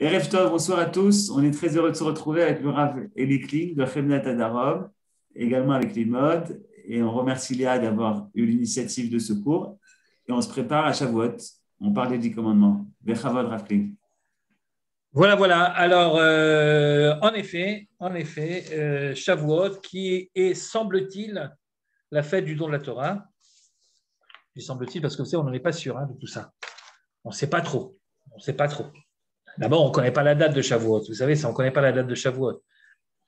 Erev Tov, bonsoir à tous. On est très heureux de se retrouver avec le Rav Eli Kling de Chemnat Adarom, également avec les modes. Et on remercie Léa d'avoir eu l'initiative de ce cours. Et on se prépare à Shavuot. On parle des 10 commandements. Bechavod, Rav Kling. Voilà, voilà. Alors, Shavuot, qui est, semble-t-il, la fête du don de la Torah. Il semble-t-il, parce que vous savez, on n'en est pas sûr de tout ça. On ne sait pas trop. On ne sait pas trop. D'abord, on ne connaît pas la date de Shavuot. Vous savez, on ne connaît pas la date de Shavuot.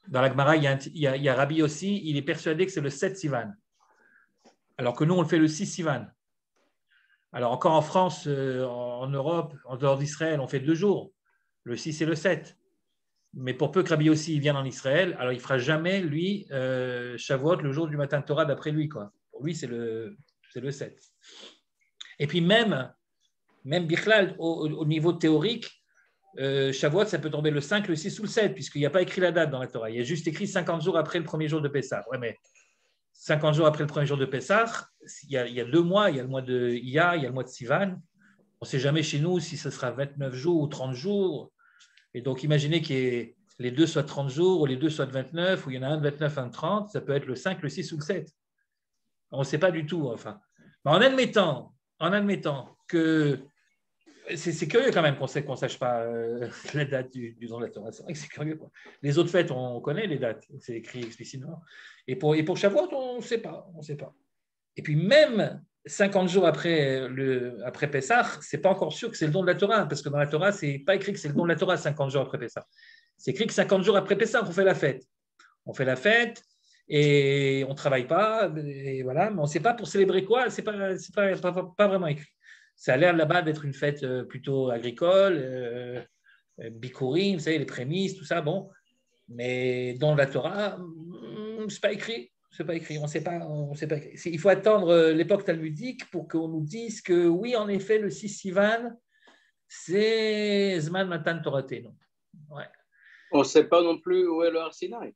Dans la Gemara, il y a Rabbi aussi, il est persuadé que c'est le 7 Sivan. Alors que nous, on le fait le 6 Sivan. Alors, encore en France, en Europe, en dehors d'Israël, on fait 2 jours, le 6 et le 7. Mais pour peu que Rabbi aussi vienne en Israël, alors il ne fera jamais, lui, Shavuot, le jour du matin de Torah, d'après lui. Quoi. Pour lui, c'est le 7. Et puis même Bichlal, au niveau théorique, Shavuot, ça peut tomber le 5, le 6 ou le 7, puisqu'il n'y a pas écrit la date dans la Torah. Il y a juste écrit 50 jours après le premier jour de Pessah. Ouais, mais 50 jours après le premier jour de Pessah, il y a 2 mois, il y a le mois de Iyar, il y a le mois de Sivan. On ne sait jamais chez nous si ce sera 29 jours ou 30 jours. Et donc, imaginez que les deux soient de 30 jours, ou les deux soient de 29, ou il y en a un de 29, un de 30, ça peut être le 5, le 6 ou le 7. On ne sait pas du tout, enfin. Mais en admettant que c'est curieux quand même qu'on ne sache pas la date du don de la Torah. C'est vrai que c'est curieux. Quoi. Les autres fêtes, on connaît les dates, c'est écrit explicitement. Et pour Shavuot, on ne sait pas. Et puis même 50 jours après Pessah, ce n'est pas encore sûr que c'est le don de la Torah, parce que dans la Torah, ce n'est pas écrit que c'est le don de la Torah 50 jours après Pessah. C'est écrit que 50 jours après Pessah, on fait la fête. On fait la fête et on ne travaille pas, et voilà, mais on ne sait pas pour célébrer quoi, ce n'est pas vraiment écrit. Ça a l'air là-bas d'être une fête plutôt agricole, bikurim, vous savez, les prémices, tout ça, bon. Mais dans la Torah, c'est pas écrit. C'est pas écrit. On sait pas. Il faut attendre l'époque talmudique pour qu'on nous dise que oui, en effet, le 6 Sivan, c'est Zman Matan Toratenu. Ouais. On ne sait pas non plus où est le Har Sinaï.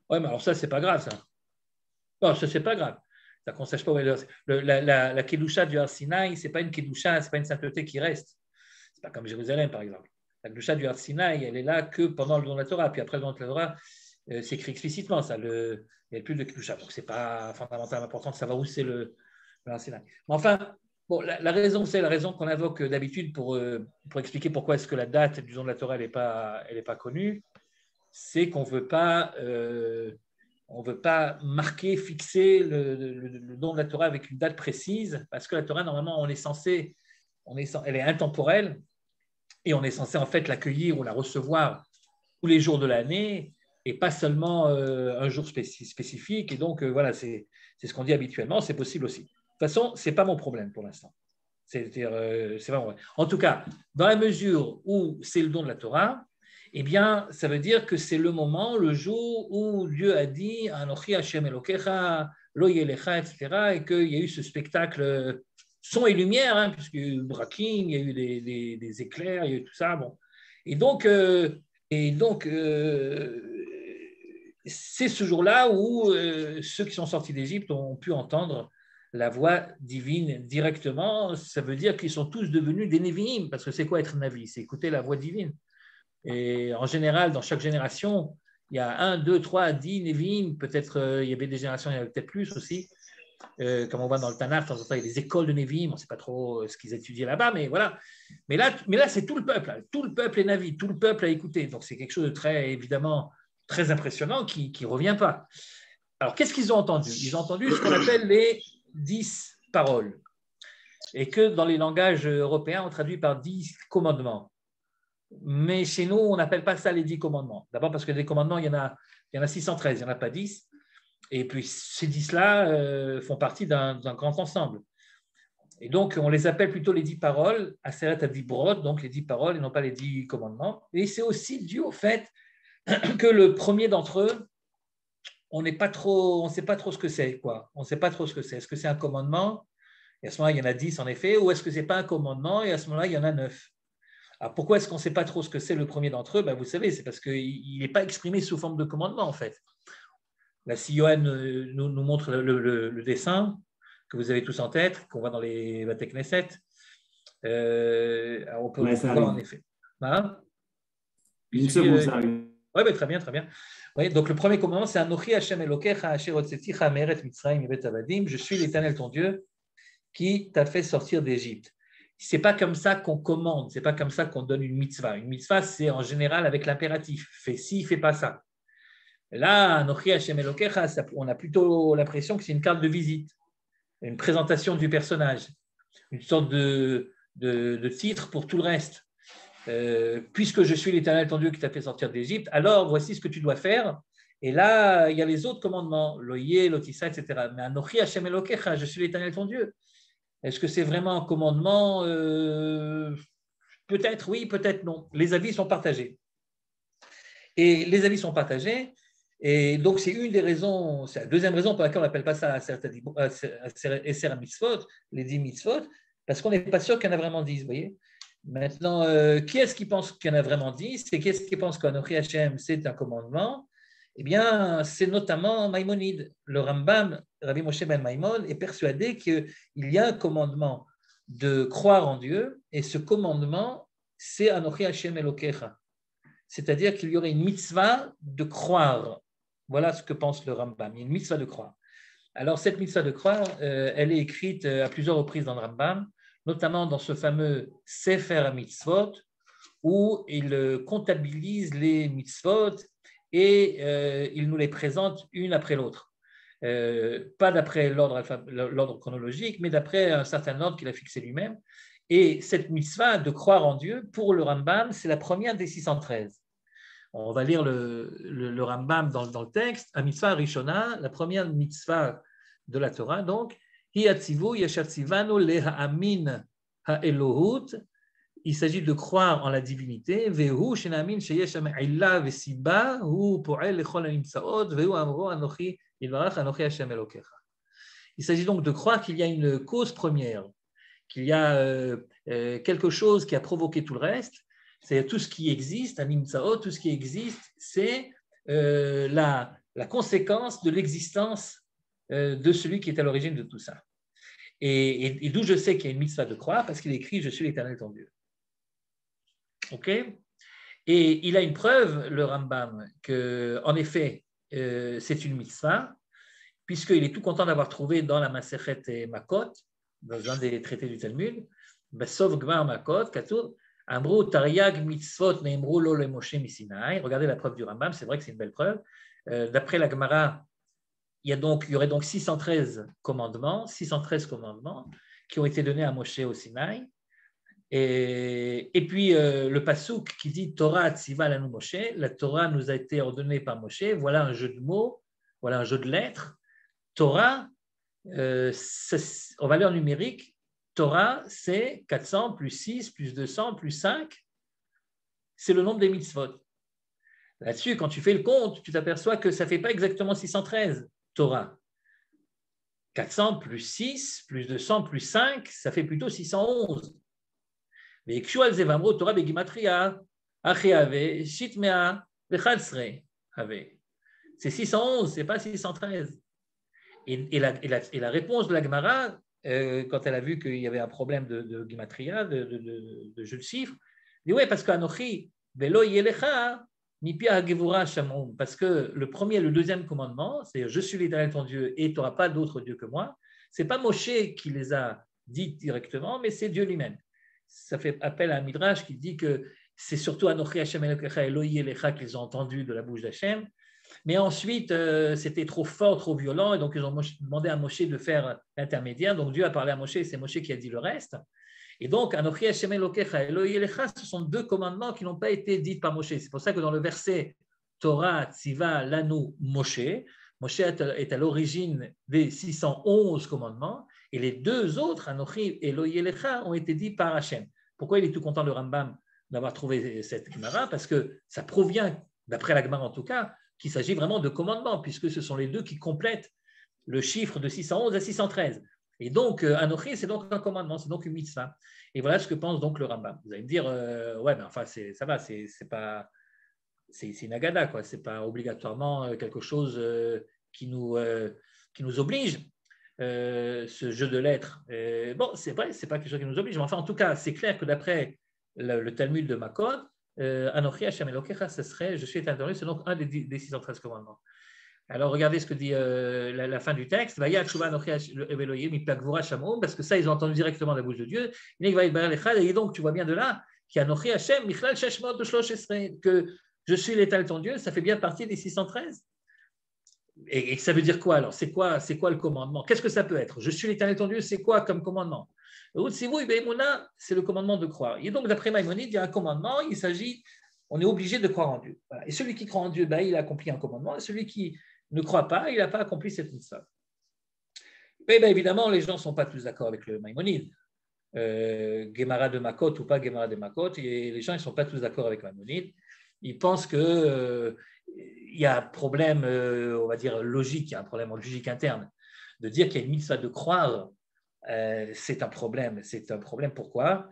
Ouais, mais alors ça, c'est pas grave, ça. Non, ça, c'est pas grave. Ça qu'on sache pas où est la Kedusha du Har Sinaï, c'est pas une Kedusha, c'est pas une sainteté qui reste. C'est pas comme Jérusalem, par exemple. La Kedusha du Har Sinaï, elle est là que pendant le don de la Torah. Puis après le don de la Torah, c'est écrit explicitement, ça. Il n'y a plus de Kedusha. Donc, ce n'est pas fondamentalement important de savoir où c'est le Har Sinaï. Mais enfin, bon, la raison qu'on invoque d'habitude pour expliquer pourquoi est-ce que la date du don de la Torah elle est pas connue, c'est qu'on on veut pas marquer, fixer le don de la Torah avec une date précise, parce que la Torah, normalement, elle est intemporelle, et on est censé en fait l'accueillir ou la recevoir tous les jours de l'année, et pas seulement un jour spécifique. Et donc, voilà, c'est ce qu'on dit habituellement, c'est possible aussi. De toute façon, ce n'est pas mon problème pour l'instant. C'est vraiment vrai. En tout cas, dans la mesure où c'est le don de la Torah, eh bien, ça veut dire que c'est le moment, le jour où Dieu a dit Anochi Hashem Elokecha, Lo Yelecha, etc., et qu'il y a eu ce spectacle son et lumière, puisqu'il y a eu braking, il y a eu des éclairs, il y a eu tout ça. Bon. Et donc, c'est ce jour-là où ceux qui sont sortis d'Égypte ont pu entendre la voix divine directement. Ça veut dire qu'ils sont tous devenus des Nevi'im, parce que c'est quoi être Navi? C'est écouter la voix divine. Et en général, dans chaque génération, il y a 1, 2, 3, 10 Nevi'im. Peut-être il y avait des générations, il y en avait peut-être plus aussi. Comme on voit dans le Tanakh, de temps en temps, il y a des écoles de Nevi'im, on ne sait pas trop ce qu'ils étudiaient là-bas, mais voilà. Mais là c'est tout le peuple. Là. Tout le peuple est Navi, tout le peuple a écouté. Donc c'est quelque chose de très, évidemment, très impressionnant qui ne revient pas. Alors, qu'est-ce qu'ils ont entendu? Ils ont entendu ce qu'on appelle les 10 paroles, et que dans les langages européens, on traduit par 10 commandements. Mais chez nous, on n'appelle pas ça les 10 commandements. D'abord parce que des commandements, il y en a 613, il n'y en a pas 10. Et puis ces 10-là font partie d'un grand ensemble. Et donc, on les appelle plutôt les 10 paroles, Aseret Adibrot, donc les 10 paroles, et non pas les 10 commandements. Et c'est aussi dû au fait que le premier d'entre eux, on ne sait pas trop ce que c'est. On ne sait pas trop ce que c'est. Est-ce que c'est un commandement? Et à ce moment-là, il y en a 10 en effet. Ou est-ce que ce n'est pas un commandement? Et à ce moment-là, il y en a 9. Alors, pourquoi est-ce qu'on ne sait pas trop ce que c'est le premier d'entre eux? Vous savez, c'est parce qu'il n'est pas exprimé sous forme de commandement, en fait. Là, si Johan nous montre le dessin que vous avez tous en tête, qu'on voit dans les Bate Knesset, on peut voir en effet. Hein? Une seconde, ça arrive. Oui, très bien, très bien. Oui, donc le premier commandement, c'est Anochi Hashem Elokecha Asher Hotzeticha Me'eret Mitzrayim Mibet Avadim. Je suis l'Éternel ton Dieu qui t'a fait sortir d'Égypte. C'est pas comme ça qu'on commande, c'est pas comme ça qu'on donne une mitzvah. Une mitzvah, c'est en général avec l'impératif. Fais ci, fais pas ça. Là, Anochi Hashem Elokecha, on a plutôt l'impression que c'est une carte de visite, une présentation du personnage, une sorte de titre pour tout le reste. Puisque je suis l'Éternel ton Dieu qui t'a fait sortir d'Égypte, alors voici ce que tu dois faire. Et là, il y a les autres commandements, l'Oye, l'Otissa, etc. Mais Anochi Hashem Elokecha, je suis l'Éternel ton Dieu. Est-ce que c'est vraiment un commandement Peut-être oui, peut-être non. Les avis sont partagés. Et les avis sont partagés. Et donc, c'est une des raisons, c'est la deuxième raison pour laquelle on n'appelle pas ça Eser Mitzvot, les 10 mitzvot, parce qu'on n'est pas sûr qu'il y en a vraiment 10, vous voyez. Maintenant, qui est-ce qui pense qu'il y en a vraiment 10 et qui est-ce qui pense qu'Anochi Hashem, c'est un commandement? Eh bien, c'est notamment Maïmonide. Le Rambam, Rabbi Moshe ben Maïmon, est persuadé qu'il y a un commandement de croire en Dieu, et ce commandement, c'est Anochi Hashem Elokecha. C'est-à-dire qu'il y aurait une mitzvah de croire. Voilà ce que pense le Rambam. Il y a une mitzvah de croire. Alors, cette mitzvah de croire, elle est écrite à plusieurs reprises dans le Rambam, notamment dans ce fameux Sefer Mitzvot, où il comptabilise les mitzvot et il nous les présente une après l'autre. Pas d'après l'ordre chronologique, mais d'après un certain ordre qu'il a fixé lui-même. Et cette mitzvah de croire en Dieu, pour le Rambam, c'est la première des 613. On va lire le Rambam dans le texte. A mitzvah rishona, la première mitzvah de la Torah, donc, hi atzivu yasher tzivanu leha'amin ha'elohut. Il s'agit de croire en la divinité. Vehu shenamin sheyesh illa vesiba hu po'el lechol hanimtsaot vehu amro anochi yilvarach anochi Hashem Elokecha. Il s'agit donc de croire qu'il y a une cause première, qu'il y a quelque chose qui a provoqué tout le reste. C'est tout ce qui existe, hanimtsaot, tout ce qui existe, c'est la conséquence de l'existence de celui qui est à l'origine de tout ça. Et d'où je sais qu'il y a une mitzvah de croire, parce qu'il écrit « Je suis l'Éternel ton Dieu ». Ok. Et il a une preuve, le Rambam, qu'en effet, c'est une mitzvah, puisqu'il est tout content d'avoir trouvé dans la Masechet Makot, dans un des traités du Talmud, Besov Gmar Makot, Katour, Amrou Tariag Mitzvot Neimrou Lo Le Moshe Misinai. Regardez la preuve du Rambam, c'est vrai que c'est une belle preuve. D'après la Gemara, il y aurait donc 613 commandements qui ont été donnés à Moshe au Sinaï. Et puis le passouk qui dit Torah Tziva Lanu Moshe, la Torah nous a été ordonnée par Moshe. Voilà un jeu de mots, voilà un jeu de lettres. Torah, en valeur numérique, Torah, c'est 400 plus 6 plus 200 plus 5. C'est le nombre des mitzvot. Là-dessus, quand tu fais le compte, tu t'aperçois que ça ne fait pas exactement 613 Torah. 400 plus 6 plus 200 plus 5, ça fait plutôt 611. Mais Kshual Zevamro Torah Begimatria, Acheave, Shitmea, Bechatzre, Ave. C'est 611, ce n'est pas 613. Et la réponse de la Gemara, quand elle a vu qu'il y avait un problème de Gimatria, de jeu de chiffres, elle dit oui, parce qu'Anochi, Velo Yelecha, Mipia Gevura Shamon, parce que le premier et le deuxième commandement, c'est je suis l'Éternel ton Dieu et tu n'auras pas d'autre Dieu que moi, ce n'est pas Moshe qui les a dites directement, mais c'est Dieu lui-même. Ça fait appel à un midrash qui dit que c'est surtout Anochi Hashem Elokecha Eloi Elecha qu'ils ont entendu de la bouche d'Hachem. Mais ensuite, c'était trop fort, trop violent, et donc ils ont demandé à Moshe de faire l'intermédiaire. Donc Dieu a parlé à Moshe, et c'est Moshe qui a dit le reste. Et donc, Anochi Hashem Elokecha Eloi Elecha, ce sont deux commandements qui n'ont pas été dits par Moshe. C'est pour ça que dans le verset Torah Tziva Lanu Moshe, Moshe est à l'origine des 611 commandements, et les deux autres, Anochi et Eloi Elecha, ont été dits par Hachem. Pourquoi il est tout content, le Rambam, d'avoir trouvé cette Gemara? Parce que ça provient, d'après la Gemara en tout cas, qu'il s'agit vraiment de commandements, puisque ce sont les deux qui complètent le chiffre de 611 à 613. Et donc, Anochi, c'est donc un commandement, c'est donc une mitzvah. Et voilà ce que pense donc le Rambam. Vous allez me dire, ouais, mais enfin, ça va, c'est une agada, quoi. C'est pas obligatoirement quelque chose qui nous oblige. Ce jeu de lettres. Bon, c'est vrai, c'est pas quelque chose qui nous oblige, mais enfin, en tout cas, c'est clair que d'après le Talmud de Makot, Anochi Hashem Elokecha, ce serait je suis éternel, c'est donc un des 613 commandements. Alors regardez ce que dit la fin du texte. Parce que ça, ils ont entendu directement de la bouche de Dieu. Et donc, tu vois bien de là que je suis l'éternel ton Dieu, ça fait bien partie des 613. Et ça veut dire quoi alors? C'est quoi le commandement? Qu'est-ce que ça peut être? Je suis l'éternel ton Dieu, c'est quoi comme commandement? C'est le commandement de croire. Et donc, d'après Maïmonide, il y a un commandement, on est obligé de croire en Dieu. Voilà. Et celui qui croit en Dieu, il a accompli un commandement. Et celui qui ne croit pas, il n'a pas accompli cette mitzvah. Mais évidemment, les gens ne sont pas tous d'accord avec le Maïmonide. Gemara de Makot ou pas Gemara de Makot, et les gens ne sont pas tous d'accord avec Maïmonide. Ils pensent qu'il y a un problème, on va dire, logique, il y a un problème logique interne. De dire qu'il y a une mitzvah de croire, c'est un problème. C'est un problème, pourquoi?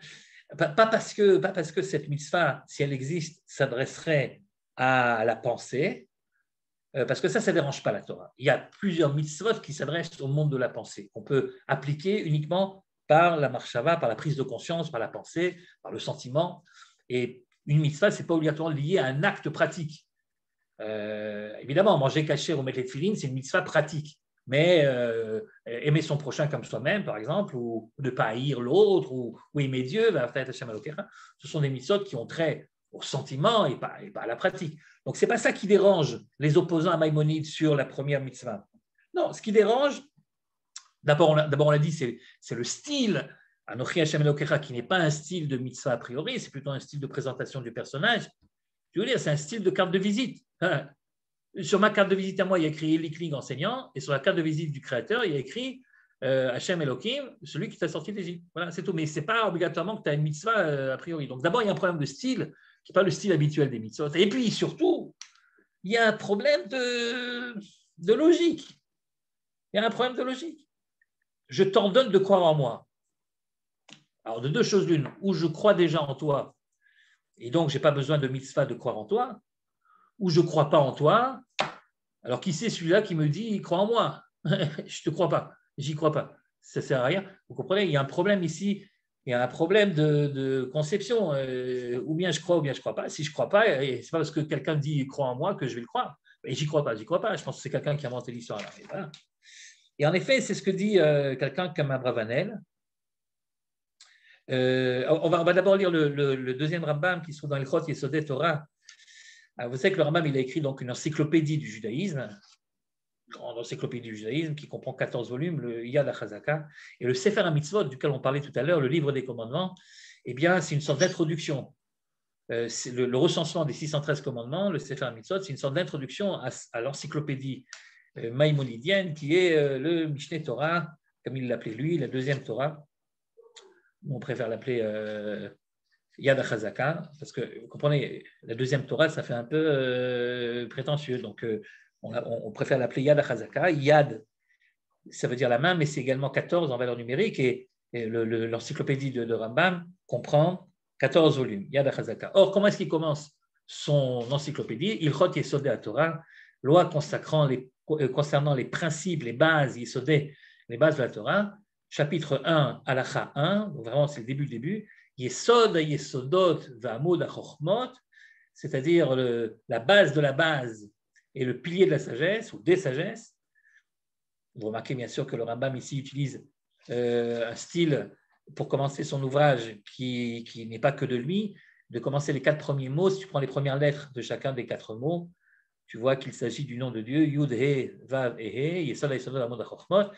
Pas parce que cette mitzvah, si elle existe, s'adresserait à la pensée, parce que ça ne dérange pas la Torah. Il y a plusieurs mitzvot qui s'adressent au monde de la pensée, qu'on peut appliquer uniquement par la marshava, par la prise de conscience, par la pensée, par le sentiment. Et une mitzvah, ce n'est pas obligatoirement lié à un acte pratique. Évidemment, manger caché ou mettre les tefilines, c'est une mitzvah pratique. Mais aimer son prochain comme soi-même, par exemple, ou ne pas haïr l'autre, ou aimer Dieu, ce sont des mitzvot qui ont trait au sentiment et pas à la pratique. Donc, ce n'est pas ça qui dérange les opposants à Maïmonide sur la première mitzvah. Non, ce qui dérange, d'abord on l'a dit, c'est le style, Anochi Hashem Elokecha, qui n'est pas un style de mitzvah a priori, c'est plutôt un style de présentation du personnage. Je veux dire, c'est un style de carte de visite. Sur ma carte de visite à moi, il y a écrit Eli Kling enseignant, et sur la carte de visite du créateur, il y a écrit Hashem Elohim, celui qui t'a sorti d'Égypte. Voilà, c'est tout. Mais ce n'est pas obligatoirement que tu as une mitzvah a priori. Donc d'abord, il y a un problème de style, qui n'est pas le style habituel des mitzvot. Et puis surtout, il y a un problème de logique. Il y a un problème de logique. Je t'ordonne de croire en moi. Alors, de deux choses l'une, ou je crois déjà en toi, et donc je n'ai pas besoin de mitzvah de croire en toi, ou je ne crois pas en toi, alors qui c'est celui-là qui me dit crois en moi? Je ne te crois pas, j'y crois pas. Ça ne sert à rien. Vous comprenez, il y a un problème ici, il y a un problème de conception. Ou bien je crois ou bien je ne crois pas. Si je ne crois pas, ce n'est pas parce que quelqu'un me dit crois en moi que je vais le croire. Et j'y crois pas. Je pense que c'est quelqu'un qui a inventé l'histoire. Et, voilà. Et en effet, c'est ce que dit quelqu'un comme Abravanel. On va d'abord lire le deuxième Rambam qui se trouve dans l'Ilchot Yesodei Torah. Alors, vous savez que le Rambam il a écrit donc une encyclopédie du judaïsme, une grande encyclopédie du judaïsme qui comprend 14 volumes, le Yad HaChazaka, et le Sefer HaMitzvot duquel on parlait tout à l'heure, le livre des commandements, eh bien c'est une sorte d'introduction. Le recensement des 613 commandements, le Sefer HaMitzvot, c'est une sorte d'introduction à l'encyclopédie maïmonidienne qui est le Mishneh Torah, comme il l'appelait lui, la deuxième Torah. On préfère l'appeler Yad HaChazaka, parce que, vous comprenez, la deuxième Torah, ça fait un peu prétentieux, donc on préfère l'appeler Yad HaChazaka. Yad, ça veut dire la main, mais c'est également 14 en valeur numérique, et l'encyclopédie de Rambam comprend 14 volumes, Yad HaChazaka. Or, comment est-ce qu'il commence son encyclopédie? Ilchot Yesodei HaTorah, loi concernant les principes, les bases, Yesodei, les bases de la Torah, chapitre 1, Halacha 1, donc vraiment c'est le début, Yesod Yesodot V'amud HaChochmot, c'est-à-dire la base de la base et le pilier de la sagesse ou des sagesses. Vous remarquez bien sûr que le Rambam ici utilise un style pour commencer son ouvrage qui n'est pas que de lui, de commencer les 4 premiers mots. Si tu prends les premières lettres de chacun des 4 mots, tu vois qu'il s'agit du nom de Dieu, Yud, He, Vav et He, Yesod Yesodot V'amud HaChochmot.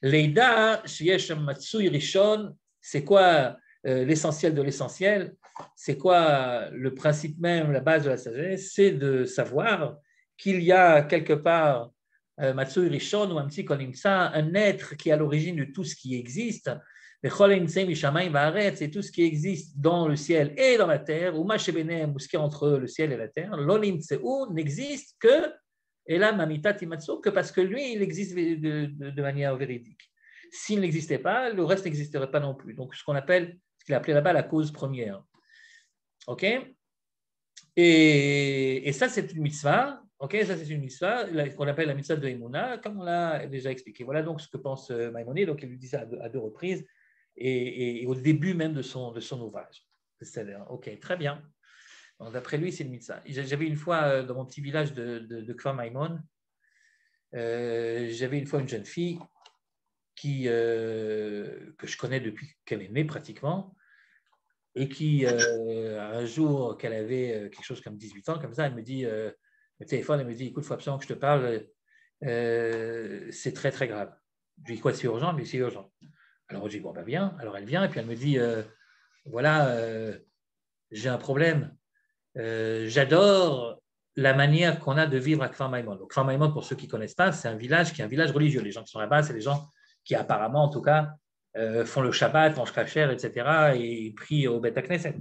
Leida, Sheyesh Matsui Rishon, c'est quoi l'essentiel de l'essentiel? C'est quoi le principe même, la base de la sagesse? C'est de savoir qu'il y a quelque part Matsui Rishon ou un petit Kolimsa, un être qui est à l'origine de tout ce qui existe. C'est tout ce qui existe dans le ciel et dans la terre, ou ce qui est entre le ciel et la terre. N'existe que et là, Mamita Timatsu, que parce que lui, il existe de manière véridique. S'il n'existait pas, le reste n'existerait pas non plus. Donc, ce qu'il appelait là-bas la cause première. OK? Et ça, c'est une mitzvah. OK? Ça, c'est une mitzvah qu'on appelle la mitzvah de Emouna, comme on l'a déjà expliqué. Voilà donc ce que pense Maïmonide. Donc, il lui dit ça à 2 reprises et au début même de son ouvrage. C'est-à-dire, OK, très bien. D'après lui, c'est le mitzvah. J'avais une fois, dans mon petit village de Kfar Maimon, j'avais une fois une jeune fille que je connais depuis qu'elle est née pratiquement, et qui, un jour qu'elle avait quelque chose comme 18 ans, comme ça, elle me dit, le téléphone, elle me dit, écoute, il faut absolument que je te parle, c'est très, très grave. Je lui dis, quoi, c'est urgent? Elle me dit, c'est urgent. Alors, je dis, bon, ben viens. Alors, elle vient, et puis elle me dit, voilà, j'ai un problème. J'adore la manière qu'on a de vivre à Kfar Maimon. Donc, Kfar Maimon, pour ceux qui ne connaissent pas, c'est un village qui est un village religieux. Les gens qui sont là-bas, c'est les gens qui, apparemment, en tout cas, font le Shabbat, mangent kasher, etc., et prient au Beth Knesset.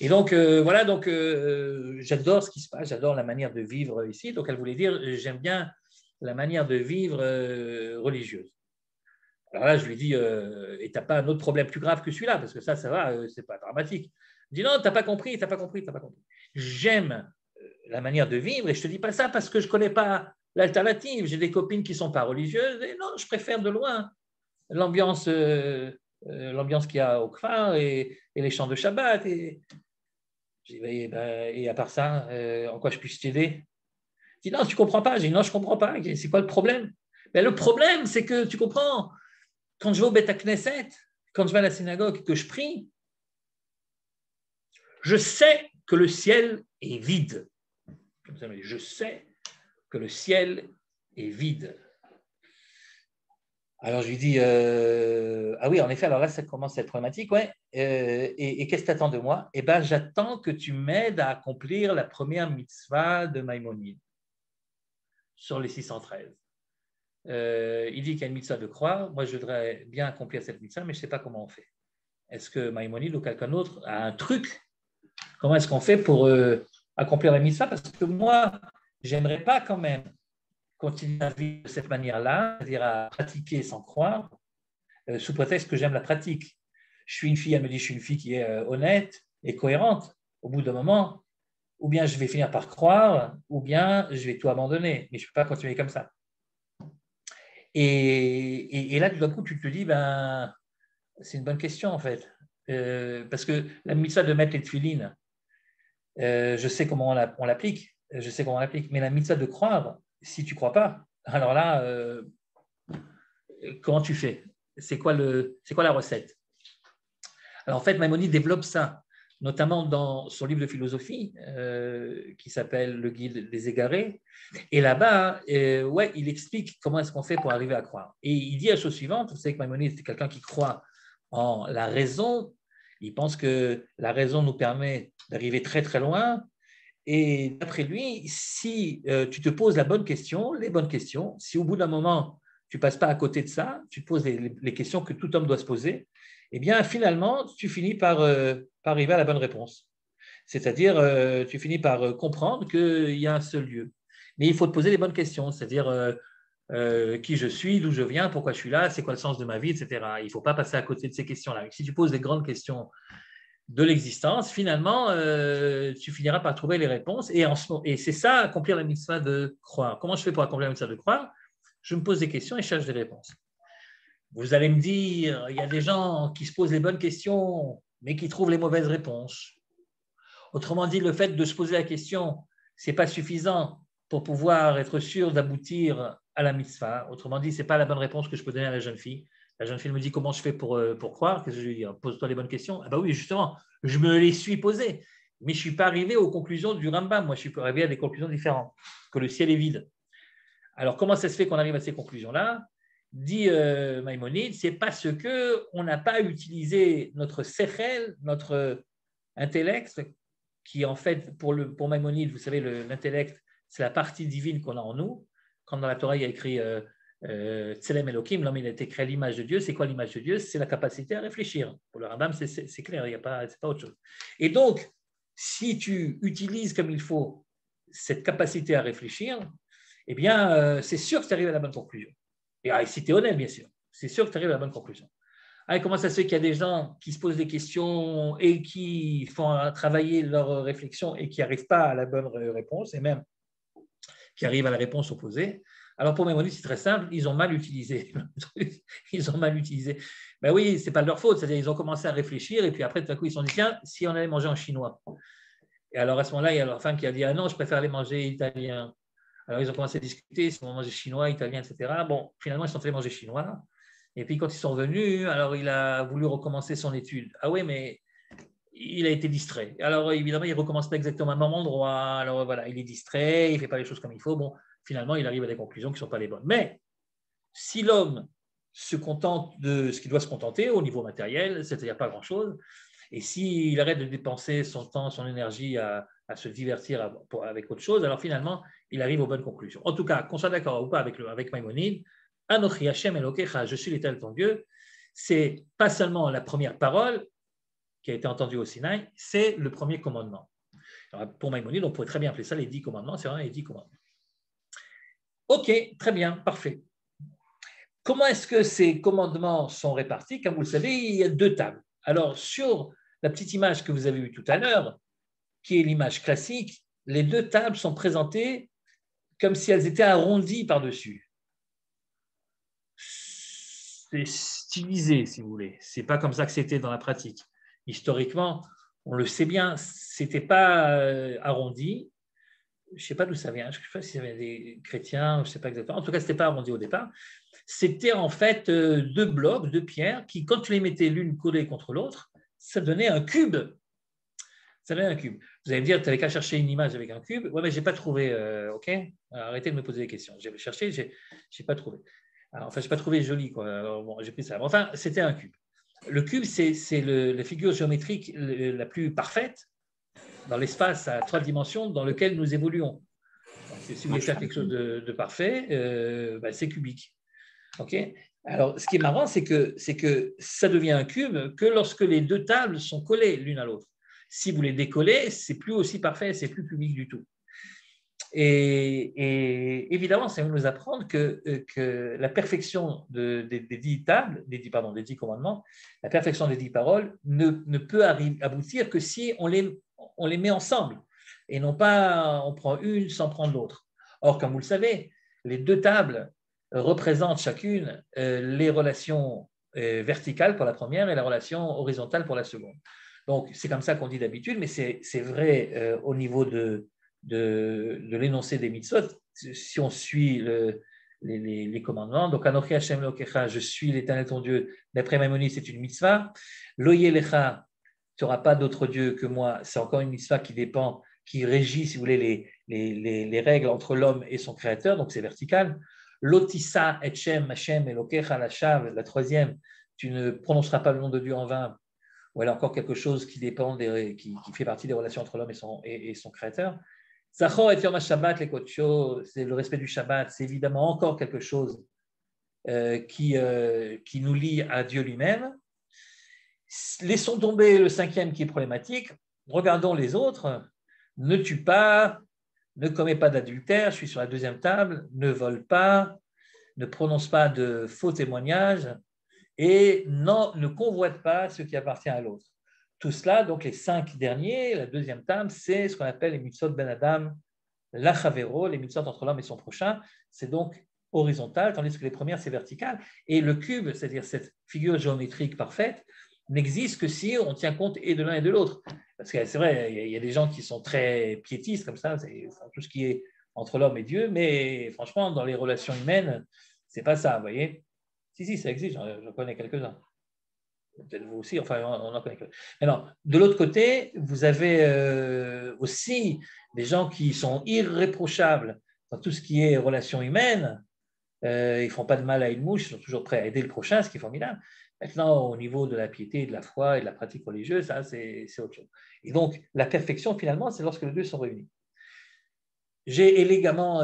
Et donc, voilà, donc, j'adore ce qui se passe, j'adore la manière de vivre ici. Donc, elle voulait dire, j'aime bien la manière de vivre religieuse. Alors là, je lui ai dit, et tu n'as pas un autre problème plus grave que celui-là, parce que ça va, c'est pas dramatique. Il dit, non, tu n'as pas compris, tu n'as pas compris, tu n'as pas compris. J'aime la manière de vivre, et je ne te dis pas ça parce que je ne connais pas l'alternative. J'ai des copines qui ne sont pas religieuses, et non, je préfère de loin l'ambiance qu'il y a au Kfar et les chants de Shabbat. Et à part ça, en quoi je puisse t'aider? Il dit, non, tu ne comprends pas. J'ai dit, non, je ne comprends pas. C'est quoi le problème? Ben, le problème, c'est que tu comprends, quand je vais au Beth Knesset, quand je vais à la synagogue, que je prie, je sais que le ciel est vide. Comme ça, je sais que le ciel est vide. Alors je lui dis, ah oui, en effet, alors là, ça commence à être problématique, ouais. Et qu'est-ce que tu attends de moi? Eh bien, j'attends que tu m'aides à accomplir la première mitzvah de Maïmonide sur les 613. Il dit qu'il y a une mitzvah de croire. Moi, je voudrais bien accomplir cette mitzvah, mais je ne sais pas comment on fait. Est-ce que Maïmonide ou quelqu'un d'autre a un truc? Comment est-ce qu'on fait pour accomplir la mitzvah? Parce que moi, j'aimerais pas quand même continuer à vivre de cette manière-là, c'est-à-dire à pratiquer sans croire, sous prétexte que j'aime la pratique. Je suis une fille, elle me dit, je suis une fille qui est honnête et cohérente. Au bout d'un moment, ou bien je vais finir par croire, ou bien je vais tout abandonner. Mais je ne peux pas continuer comme ça. Et là, tout d'un coup, tu te dis, ben, c'est une bonne question en fait. Parce que la mitzvah de mettre les tefilines, je sais comment on l'applique, mais la mitzvah de croire, si tu ne crois pas, alors là, comment tu fais? C'est quoi la recette? Alors en fait, Maïmonide développe ça, notamment dans son livre de philosophie qui s'appelle Le Guide des égarés. Et là-bas, ouais, il explique comment est-ce qu'on fait pour arriver à croire. Et il dit la chose suivante, vous savez que Maïmonide, c'est quelqu'un qui croit en la raison. Il pense que la raison nous permet d'arriver très très loin. Et d'après lui, si tu te poses les bonnes questions, si au bout d'un moment, tu ne passes pas à côté de ça, tu te poses les questions que tout homme doit se poser, eh bien, finalement, tu finis par arriver à la bonne réponse. C'est-à-dire, tu finis par comprendre qu'il y a un seul Dieu. Mais il faut te poser les bonnes questions, c'est-à-dire qui je suis, d'où je viens, pourquoi je suis là, c'est quoi le sens de ma vie, etc. Il ne faut pas passer à côté de ces questions-là. Si tu poses des grandes questions de l'existence, finalement, tu finiras par trouver les réponses. Et c'est ça, accomplir la mitzvah de croire. Comment je fais pour accomplir la mitzvah de croire? Je me pose des questions et je cherche des réponses. Vous allez me dire, il y a des gens qui se posent les bonnes questions, mais qui trouvent les mauvaises réponses. Autrement dit, le fait de se poser la question, ce n'est pas suffisant pour pouvoir être sûr d'aboutir à la mitzvah. Autrement dit, ce n'est pas la bonne réponse que je peux donner à la jeune fille. La jeune fille me dit, comment je fais pour croire? Qu'est-ce que je lui dis? Pose-toi les bonnes questions. Ah ben oui, justement, je me les suis posées. Mais je ne suis pas arrivé aux conclusions du Rambam. Moi, je suis arrivé à des conclusions différentes, que le ciel est vide. Alors, comment ça se fait qu'on arrive à ces conclusions-là? Dit Maïmonide, c'est parce qu'on n'a pas utilisé notre sechel, notre intellect, qui en fait, pour Maïmonide, vous savez, l'intellect, c'est la partie divine qu'on a en nous. Quand dans la Torah, il y a écrit Tselem Elohim, l'homme il a été créé à l'image de Dieu. C'est quoi l'image de Dieu? C'est la capacité à réfléchir. Pour le Rambam, c'est clair, c'est pas autre chose. Et donc, si tu utilises comme il faut cette capacité à réfléchir, eh bien, c'est sûr que tu arrives à la bonne conclusion. Et si tu es honnête, bien sûr, c'est sûr que tu arrives à la bonne conclusion. Alors, comment ça se fait qu'il y a des gens qui se posent des questions et qui font travailler leur réflexion et qui n'arrivent pas à la bonne réponse, et même qui arrivent à la réponse opposée? Alors, pour Maïmonide, c'est très simple, ils ont mal utilisé. Ils ont mal utilisé. Ben oui, ce n'est pas de leur faute, c'est-à-dire qu'ils ont commencé à réfléchir et puis après, tout à coup, ils se sont dit, tiens, si on allait manger en chinois. Et alors, à ce moment-là, il y a leur femme qui a dit « Ah non, je préfère aller manger italien ». Alors, ils ont commencé à discuter, si on mangeait chinois, italien, etc. Bon, finalement, ils sont allés manger chinois. Et puis, quand ils sont revenus, alors il a voulu recommencer son étude. Ah oui, mais il a été distrait. Alors, évidemment, il ne recommence pas exactement au même endroit. Alors, voilà, il est distrait, il ne fait pas les choses comme il faut. Bon, finalement, il arrive à des conclusions qui ne sont pas les bonnes. Mais si l'homme se contente de ce qu'il doit se contenter au niveau matériel, c'est-à-dire pas grand-chose, et s'il arrête de dépenser son temps, son énergie à se divertir avec autre chose, alors finalement, il arrive aux bonnes conclusions. En tout cas, qu'on soit d'accord ou pas avec Maïmonide, Anochi Hashem Elokecha, je suis l'Éternel ton Dieu, c'est pas seulement la première parole qui a été entendue au Sinaï, c'est le premier commandement. Alors, pour Maïmonide, on pourrait très bien appeler ça les 10 commandements, c'est vraiment les 10 commandements. Ok, très bien, parfait. Comment est-ce que ces commandements sont répartis? Comme vous le savez, il y a 2 tables. Alors, sur la petite image que vous avez vue tout à l'heure, qui est l'image classique, les 2 tables sont présentées comme si elles étaient arrondies par-dessus. C'est stylisé, si vous voulez. Ce n'est pas comme ça que c'était dans la pratique. Historiquement, on le sait bien, ce n'était pas arrondi. Je ne sais pas d'où ça vient. Je ne sais pas s'il y avait des chrétiens, je ne sais pas exactement. En tout cas, ce n'était pas arrondi au départ. C'était en fait 2 blocs, 2 pierres, qui, quand tu les mettais l'une collée contre l'autre, ça donnait un cube. Ça donnait un cube. Vous allez me dire, tu n'avais qu'à chercher une image avec un cube. Oui, mais je n'ai pas trouvé. OK? Alors, arrêtez de me poser des questions. J'ai cherché, je n'ai pas trouvé. Alors, enfin, je n'ai pas trouvé joli, quoi. Alors, bon, j'ai pris ça. Enfin, c'était un cube. Le cube, c'est la figure géométrique la plus parfaite dans l'espace à 3 dimensions dans lequel nous évoluons. Donc, si vous voulez faire quelque chose de parfait, c'est cubique. Okay. Alors, ce qui est marrant, c'est que ça devient un cube que lorsque les 2 tables sont collées l'une à l'autre. Si vous les décollez, c'est plus aussi parfait, c'est plus cubique du tout. Et évidemment, ça va nous apprendre que la perfection des 10 tables, des 10 commandements, la perfection des 10 paroles ne peut aboutir que si on les met ensemble et non pas on prend une sans prendre l'autre. Or, comme vous le savez, les 2 tables représentent chacune les relations verticales pour la première et la relation horizontale pour la seconde. Donc, c'est comme ça qu'on dit d'habitude, mais c'est vrai au niveau de l'énoncé des mitzvot, si on suit les commandements. Donc, Anochi Hashem Elokecha, je suis l'Éternel ton Dieu, d'après Maïmonide, c'est une mitzvah. Lo Yelecha, tu n'auras pas d'autre Dieu que moi, c'est encore une mitzvah qui régit, si vous voulez, les règles entre l'homme et son créateur, donc c'est vertical. Lotissa et Shem Hashem Elokecha Lashav, la 3e, tu ne prononceras pas le nom de Dieu en vain, ou alors encore quelque chose qui dépend qui fait partie des relations entre l'homme et son créateur. Zachor et Yom HaShabbat, les Kodsho, c'est le respect du Shabbat, c'est évidemment encore quelque chose qui nous lie à Dieu lui-même. Laissons tomber le 5e qui est problématique, regardons les autres. Ne tue pas, ne commets pas d'adultère, je suis sur la 2e table, ne vole pas, ne prononce pas de faux témoignages et ne convoite pas ce qui appartient à l'autre. Tout cela, donc les 5 derniers, la 2e table, c'est ce qu'on appelle les mitzvot ben Adam, la chavero, les mitzvot entre l'homme et son prochain, c'est donc horizontal, tandis que les premières, c'est vertical. Et le cube, c'est-à-dire cette figure géométrique parfaite, n'existe que si on tient compte et de l'un et de l'autre. Parce que c'est vrai, il y a des gens qui sont très piétistes comme ça, c'est tout ce qui est entre l'homme et Dieu, mais franchement, dans les relations humaines, c'est pas ça, vous voyez. Si, ça existe, j'en connais quelques-uns. Peut-être vous aussi, enfin, on en connaît quelques-uns. Alors, de l'autre côté, vous avez aussi des gens qui sont irréprochables dans tout ce qui est relations humaines. Ils ne font pas de mal à une mouche, ils sont toujours prêts à aider le prochain, ce qui est formidable. Maintenant, au niveau de la piété, de la foi et de la pratique religieuse, ça, c'est autre chose. Et donc, la perfection, finalement, c'est lorsque les 2 sont réunis. J'ai élégamment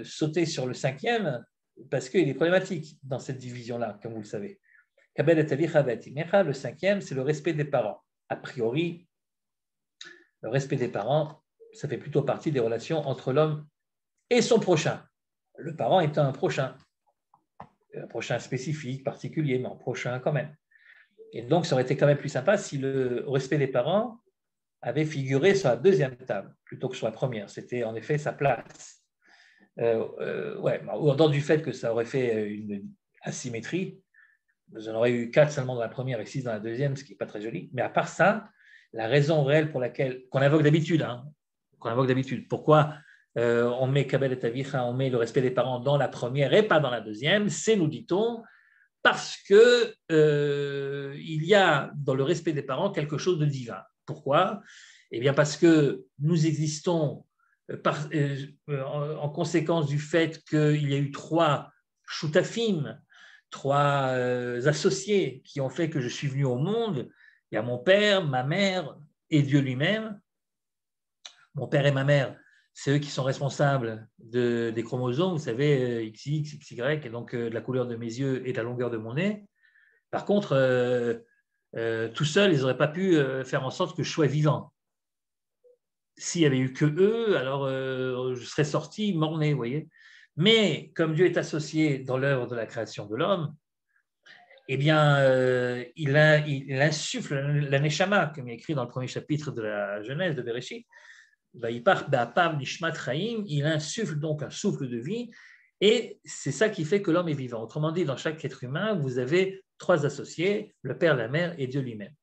sauté sur le 5e parce qu'il est problématique dans cette division-là, comme vous le savez. Le 5e, c'est le respect des parents. A priori, le respect des parents, ça fait plutôt partie des relations entre l'homme et son prochain. Le parent étant un prochain spécifique, particulier, mais un prochain quand même. Et donc, ça aurait été quand même plus sympa si le respect des parents avait figuré sur la 2e table plutôt que sur la première. C'était en effet sa place. Au dehors du fait que ça aurait fait une asymétrie, j'en aurais eu 4 seulement dans la première et 6 dans la 2e, ce qui n'est pas très joli. Mais à part ça, la raison réelle pour laquelle, qu'on invoque d'habitude, pourquoi on met Kabel et Tavicha, on met le respect des parents dans la première et pas dans la deuxième, c'est, nous dit-on, parce que il y a dans le respect des parents quelque chose de divin. Pourquoi ? Eh bien parce que nous existons en conséquence du fait qu'il y a eu 3 shutafim, 3 associés qui ont fait que je suis venu au monde. Il y a mon père, ma mère et Dieu lui-même. Mon père et ma mère, c'est eux qui sont responsables des chromosomes, vous savez, XX, XY, et donc de la couleur de mes yeux et de la longueur de mon nez. Par contre, tout seuls, ils n'auraient pas pu faire en sorte que je sois vivant. S'il n'y avait eu que eux, alors je serais sorti mort-né, vous voyez. Mais comme Dieu est associé dans l'œuvre de la création de l'homme, eh bien, il insuffle la Neshama, comme il est écrit dans le premier chapitre de la Genèse de Bereshit. Il insuffle donc un souffle de vie, et c'est ça qui fait que l'homme est vivant. Autrement dit, dans chaque être humain, vous avez 3 associés, le père, la mère et Dieu lui-même.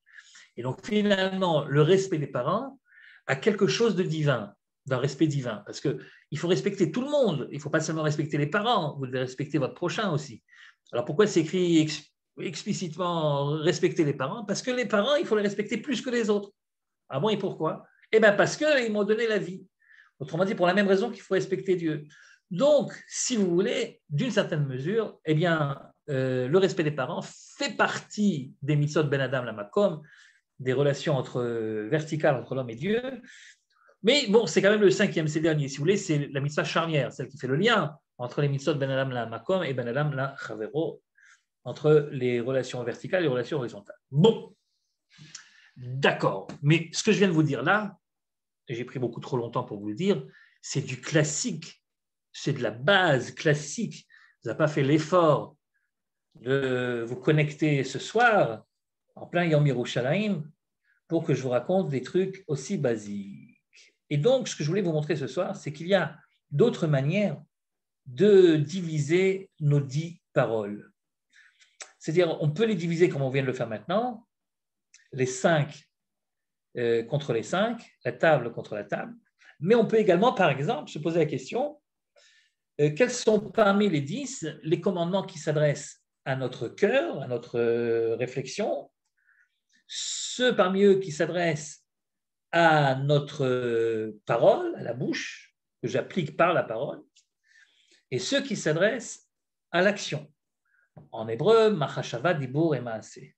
Et donc finalement, le respect des parents a quelque chose de divin, d'un respect divin, parce qu'il faut respecter tout le monde, il ne faut pas seulement respecter les parents, vous devez respecter votre prochain aussi. Alors pourquoi c'est écrit explicitement respecter les parents ? Parce que les parents, il faut les respecter plus que les autres. Ah bon, et pourquoi ? Eh bien parce qu'ils m'ont donné la vie. Autrement dit, pour la même raison qu'il faut respecter Dieu. Donc, si vous voulez, d'une certaine mesure, eh bien, le respect des parents fait partie des mitzvot ben Adam la makom, des relations verticales entre l'homme et Dieu. Mais bon, c'est quand même le 5e, c'est le dernier. Si vous voulez, c'est la mitzvah charnière, celle qui fait le lien entre les mitzvot ben Adam la makom et ben Adam la chavero, entre les relations verticales et les relations horizontales. Bon, d'accord. Mais ce que je viens de vous dire là, et j'ai pris beaucoup trop longtemps pour vous le dire, c'est du classique, c'est de la base classique. Vous n'avez pas fait l'effort de vous connecter ce soir, en plein Yom Yerushalayim, pour que je vous raconte des trucs aussi basiques. Et donc, ce que je voulais vous montrer ce soir, c'est qu'il y a d'autres manières de diviser nos 10 paroles. C'est-à-dire, on peut les diviser comme on vient de le faire maintenant, les 5 contre les 5, la table contre la table. Mais on peut également, par exemple, se poser la question, quels sont parmi les 10 les commandements qui s'adressent à notre cœur, à notre réflexion, ceux parmi eux qui s'adressent à notre parole, à la bouche, que j'applique par la parole, et ceux qui s'adressent à l'action. En hébreu, machashava, dibur et maaseh.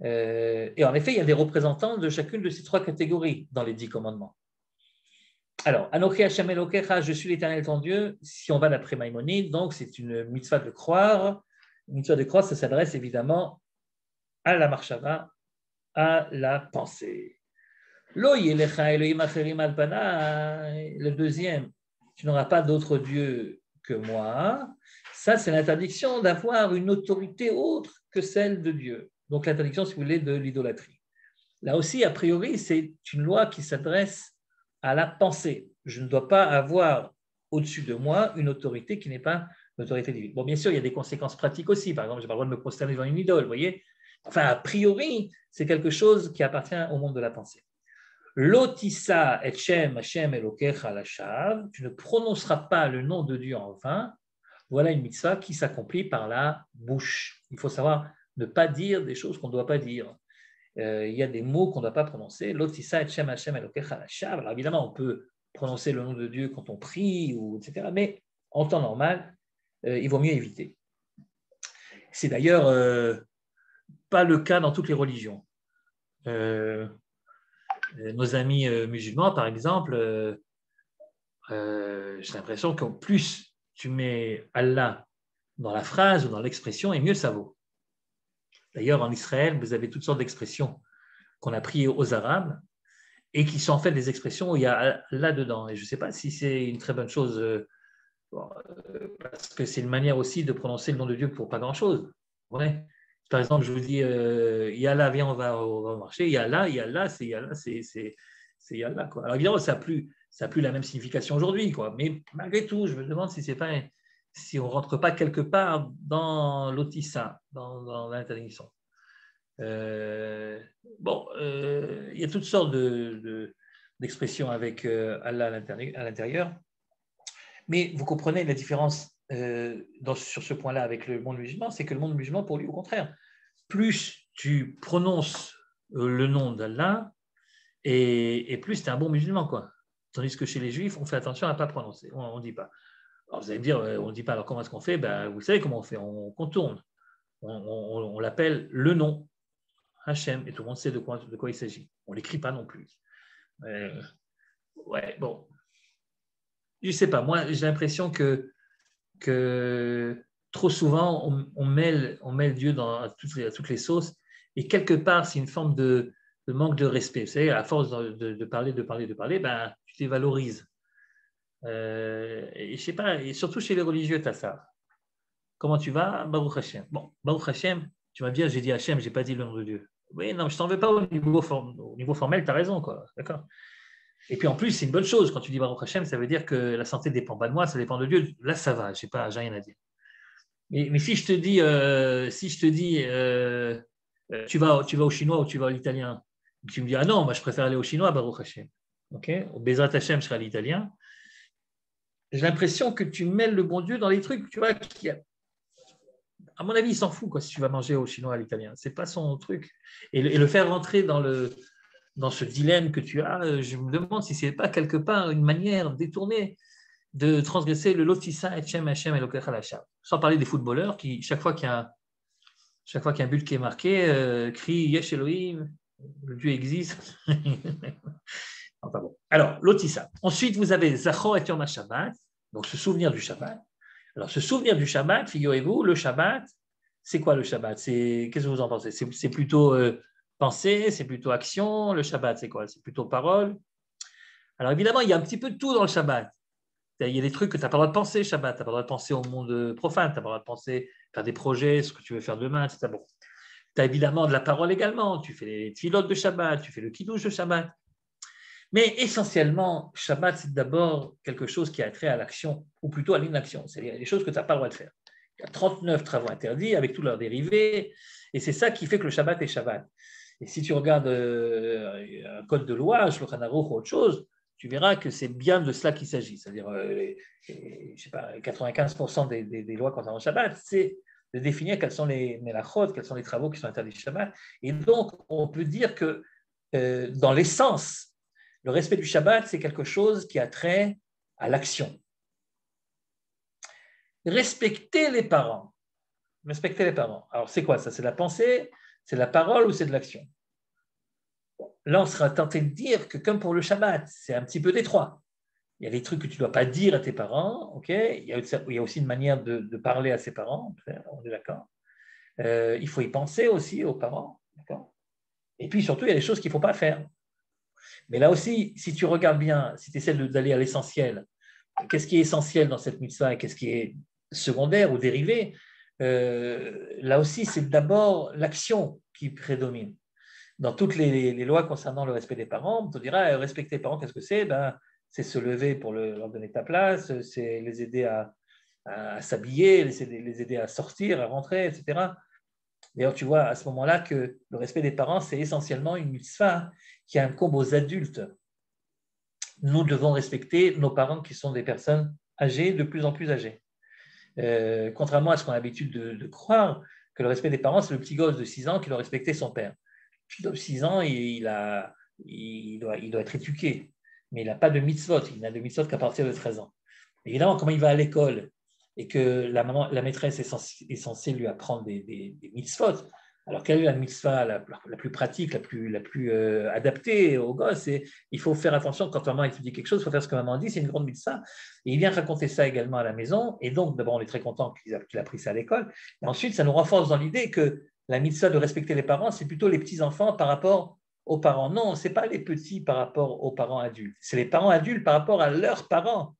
Et en effet, il y a des représentants de chacune de ces 3 catégories dans les 10 commandements. Alors, Anochi Hashem Elokecha, je suis l'Éternel ton Dieu, si on va d'après Maïmonide, donc c'est une mitzvah de croire. Une mitzvah de croire, ça s'adresse évidemment à la marshava, à la pensée. Lo yelecha Elohim acherim al panai, le deuxième, tu n'auras pas d'autre Dieu que moi. Ça, c'est l'interdiction d'avoir une autorité autre que celle de Dieu. Donc l'interdiction, si vous voulez, de l'idolâtrie. Là aussi, a priori, c'est une loi qui s'adresse à la pensée. Je ne dois pas avoir au-dessus de moi une autorité qui n'est pas l'autorité divine. Bon, bien sûr, il y a des conséquences pratiques aussi. Par exemple, je n'ai pas le droit de me prosterner devant une idole, vous voyez. Enfin, a priori, c'est quelque chose qui appartient au monde de la pensée. Lotissa et Shem Hashem Elokecha lashav, tu ne prononceras pas le nom de Dieu en vain. Voilà une mitzvah qui s'accomplit par la bouche. Il faut savoir ne pas dire des choses qu'on ne doit pas dire. Il y a des mots qu'on ne doit pas prononcer. Lotissa et Shem Hashem Elokecha lashav. Alors évidemment, on peut prononcer le nom de Dieu quand on prie, etc. Mais en temps normal, il vaut mieux éviter. C'est d'ailleurs pas le cas dans toutes les religions. Nos amis musulmans, par exemple, j'ai l'impression qu'au plus tu mets Allah dans la phrase ou dans l'expression, et mieux ça vaut. D'ailleurs, en Israël, vous avez toutes sortes d'expressions qu'on a prises aux Arabes et qui sont en fait des expressions où il y a Allah dedans. Et je ne sais pas si c'est une très bonne chose, parce que c'est une manière aussi de prononcer le nom de Dieu pour pas grand-chose. Ouais. Par exemple, je vous dis, Yallah, viens, on va marcher. Yallah, c'est Yallah, c'est Yallah, quoi. Alors évidemment, ça n'a plus la même signification aujourd'hui, quoi. Mais malgré tout, je me demande si on ne rentre pas quelque part dans l'otissa, dans l'interdiction. Il y a toutes sortes d'expressions avec Allah à l'intérieur, mais vous comprenez la différence sur ce point-là avec le monde musulman, c'est que le monde musulman, pour lui, au contraire, plus tu prononces le nom d'Allah, et plus tu es un bon musulman, quoi. Tandis que chez les juifs, on fait attention à ne pas prononcer, on ne dit pas. Alors vous allez me dire, on ne dit pas, alors comment est-ce qu'on fait? Vous savez comment on fait, on contourne, on l'appelle le nom, Hachem, et tout le monde sait de quoi il s'agit. On ne l'écrit pas non plus. Ouais, bon. Je ne sais pas, moi j'ai l'impression que trop souvent on mêle Dieu à toutes les sauces, et quelque part c'est une forme de manque de respect. Vous savez, à force de parler, tu dévalorises. Et je sais pas, et surtout chez les religieux, tu as ça. Comment tu vas? Baruch Hashem. Bon, Baruch Hashem, tu vas me dire, j'ai dit Hashem, j'ai pas dit le nom de Dieu. Oui, non, je t'en veux pas au niveau formel, tu as raison, quoi. D'accord. Et puis en plus, c'est une bonne chose. Quand tu dis Baruch Hashem, ça veut dire que la santé ne dépend pas de moi, ça dépend de Dieu. Là, ça va, j'ai rien à dire. Mais si je te dis, tu vas au chinois ou tu vas à l'italien, tu me dis, ah non, moi je préfère aller au chinois, Baruch Hashem. Okay, au Bezrat Hashem, je serai à l'italien. J'ai l'impression que tu mêles le bon Dieu dans les trucs, tu vois, à mon avis, il s'en fout, quoi, si tu vas manger au chinois, à l'italien. Ce n'est pas son truc. Et le faire rentrer dans ce dilemme que tu as, je me demande si ce n'est pas quelque part une manière détournée de transgresser le lotissa Etchem Hashem Elokecha Lacham. Sans parler des footballeurs qui, chaque fois qu'il y a un but qui est marqué, crient Yesh Elohim, le Dieu existe. Enfin bon. Alors, lotissa. Ensuite, vous avez Zachor et Yom HaShabbat, donc se souvenir du Shabbat. Alors, se souvenir du Shabbat, figurez-vous, le Shabbat, c'est quoi le Shabbat? Qu'est-ce que vous en pensez? C'est plutôt pensée, c'est plutôt action. Le Shabbat, c'est quoi? C'est plutôt parole. Alors, évidemment, il y a un petit peu de tout dans le Shabbat. Il y a des trucs que tu n'as pas le droit de penser, Shabbat. Tu n'as pas le droit de penser au monde profane. Tu n'as pas le droit de penser, faire des projets, ce que tu veux faire demain, etc. Bon. Tu as évidemment de la parole également. Tu fais les tfilotes de Shabbat, tu fais le kiddush de Shabbat. Mais essentiellement, Shabbat, c'est d'abord quelque chose qui a trait à l'action, ou plutôt à l'inaction. C'est-à-dire des choses que tu n'as pas le droit de faire. Il y a 39 travaux interdits avec tous leurs dérivés. Et c'est ça qui fait que le Shabbat est Shabbat. Et si tu regardes un code de loi, Shulchan Aruch ou autre chose, tu verras que c'est bien de cela qu'il s'agit. C'est-à-dire, je sais pas, 95% des lois concernant le Shabbat, c'est de définir quels sont les melachot, quels sont les travaux qui sont interdits du Shabbat. Et donc, on peut dire que dans l'essence, le respect du Shabbat, c'est quelque chose qui a trait à l'action. Respecter les parents. Respecter les parents. Alors, c'est quoi ça? C'est de la pensée, c'est de la parole ou c'est de l'action? Là, on sera tenté de dire que comme pour le Shabbat, c'est un petit peu des trois. Il y a des trucs que tu ne dois pas dire à tes parents, ok? Il y a aussi une manière de parler à ses parents, on est d'accord. Il faut y penser aussi aux parents, d'accord? Et puis surtout, il y a des choses qu'il ne faut pas faire. Mais là aussi, si tu regardes bien, si tu essaies d'aller à l'essentiel, qu'est-ce qui est essentiel dans cette mitzvah et qu'est-ce qui est secondaire ou dérivé, là aussi, c'est d'abord l'action qui prédomine. Dans toutes les lois concernant le respect des parents, on te dira, respecter les parents, qu'est-ce que c'est? C'est se lever pour leur donner ta place, c'est les aider à s'habiller, les aider à sortir, à rentrer, etc. D'ailleurs, tu vois à ce moment-là que le respect des parents, c'est essentiellement une mitzvah qui incombe aux adultes. Nous devons respecter nos parents qui sont des personnes âgées, de plus en plus âgées. Contrairement à ce qu'on a l'habitude de croire, que le respect des parents, c'est le petit gosse de 6 ans qui doit respecter son père. Le petit gosse de 6 ans, il doit être éduqué, mais il n'a pas de mitzvot. Il n'a de mitzvot qu'à partir de 13 ans. Évidemment, quand il va à l'école et que la maîtresse est censée lui apprendre des mitzvot, alors quelle est la mitzvah la plus pratique, la plus adaptée au gosse? Et il faut faire attention quand maman étudie quelque chose, il faut faire ce que maman dit, c'est une grande mitzvah. Et il vient raconter ça également à la maison, et donc d'abord on est très content qu'il a appris ça à l'école, et ensuite ça nous renforce dans l'idée que la mitzvah de respecter les parents, c'est plutôt les petits-enfants par rapport aux parents. Non, ce n'est pas les petits par rapport aux parents adultes, c'est les parents adultes par rapport à leurs parents,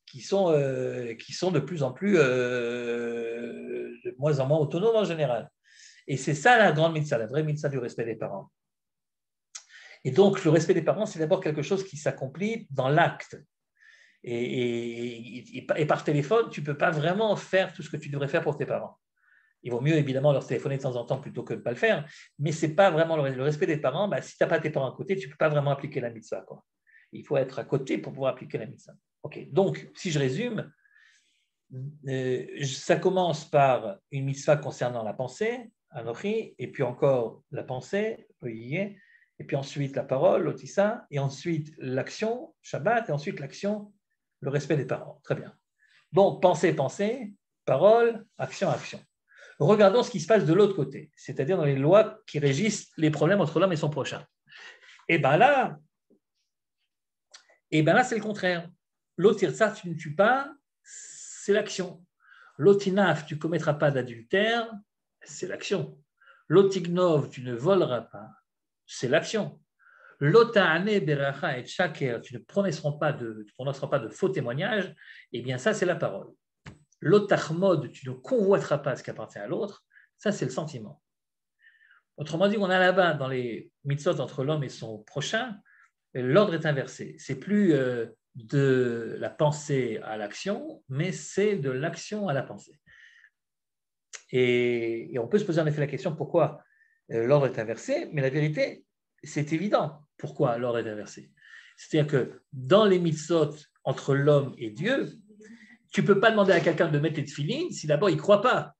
qui sont de plus en plus, de moins en moins autonomes en général. Et c'est ça la grande mitzvah, la vraie mitzvah du respect des parents. Et donc, le respect des parents, c'est d'abord quelque chose qui s'accomplit dans l'acte. Et par téléphone, tu ne peux pas vraiment faire tout ce que tu devrais faire pour tes parents. Il vaut mieux évidemment leur téléphoner de temps en temps plutôt que de ne pas le faire, mais ce n'est pas vraiment le respect des parents. Si tu n'as pas tes parents à côté, tu ne peux pas vraiment appliquer la mitzvah, quoi. Il faut être à côté pour pouvoir appliquer la mitzvah. Okay. Donc, si je résume, ça commence par une mitzvah concernant la pensée, Anochi, et puis encore la pensée, et puis ensuite la parole, l'otissa, et ensuite l'action, Shabbat, et ensuite l'action, le respect des parents. Très bien. Donc, pensée, pensée, parole, action, action. Regardons ce qui se passe de l'autre côté, c'est-à-dire dans les lois qui régissent les problèmes entre l'homme et son prochain. Et bien là, c'est le contraire. L'otirsa, tu ne tues pas, c'est l'action. L'otinaf, tu ne commettras pas d'adultère, c'est l'action. L'otignov, tu ne voleras pas, c'est l'action. L'ota'ane beracha et shaker, tu ne prononceras pas de faux témoignages, eh bien ça, c'est la parole. L'otachmod, tu ne convoiteras pas ce qui appartient à l'autre, ça, c'est le sentiment. Autrement dit, on a là-bas, dans les mitzvot entre l'homme et son prochain, l'ordre est inversé. C'est plus de la pensée à l'action, mais c'est de l'action à la pensée. Et on peut se poser en effet la question pourquoi l'ordre est inversé, mais la vérité, c'est évident pourquoi l'ordre est inversé. C'est-à-dire que dans les mitzvot entre l'homme et Dieu, tu ne peux pas demander à quelqu'un de mettre les tefilines si d'abord il ne croit pas.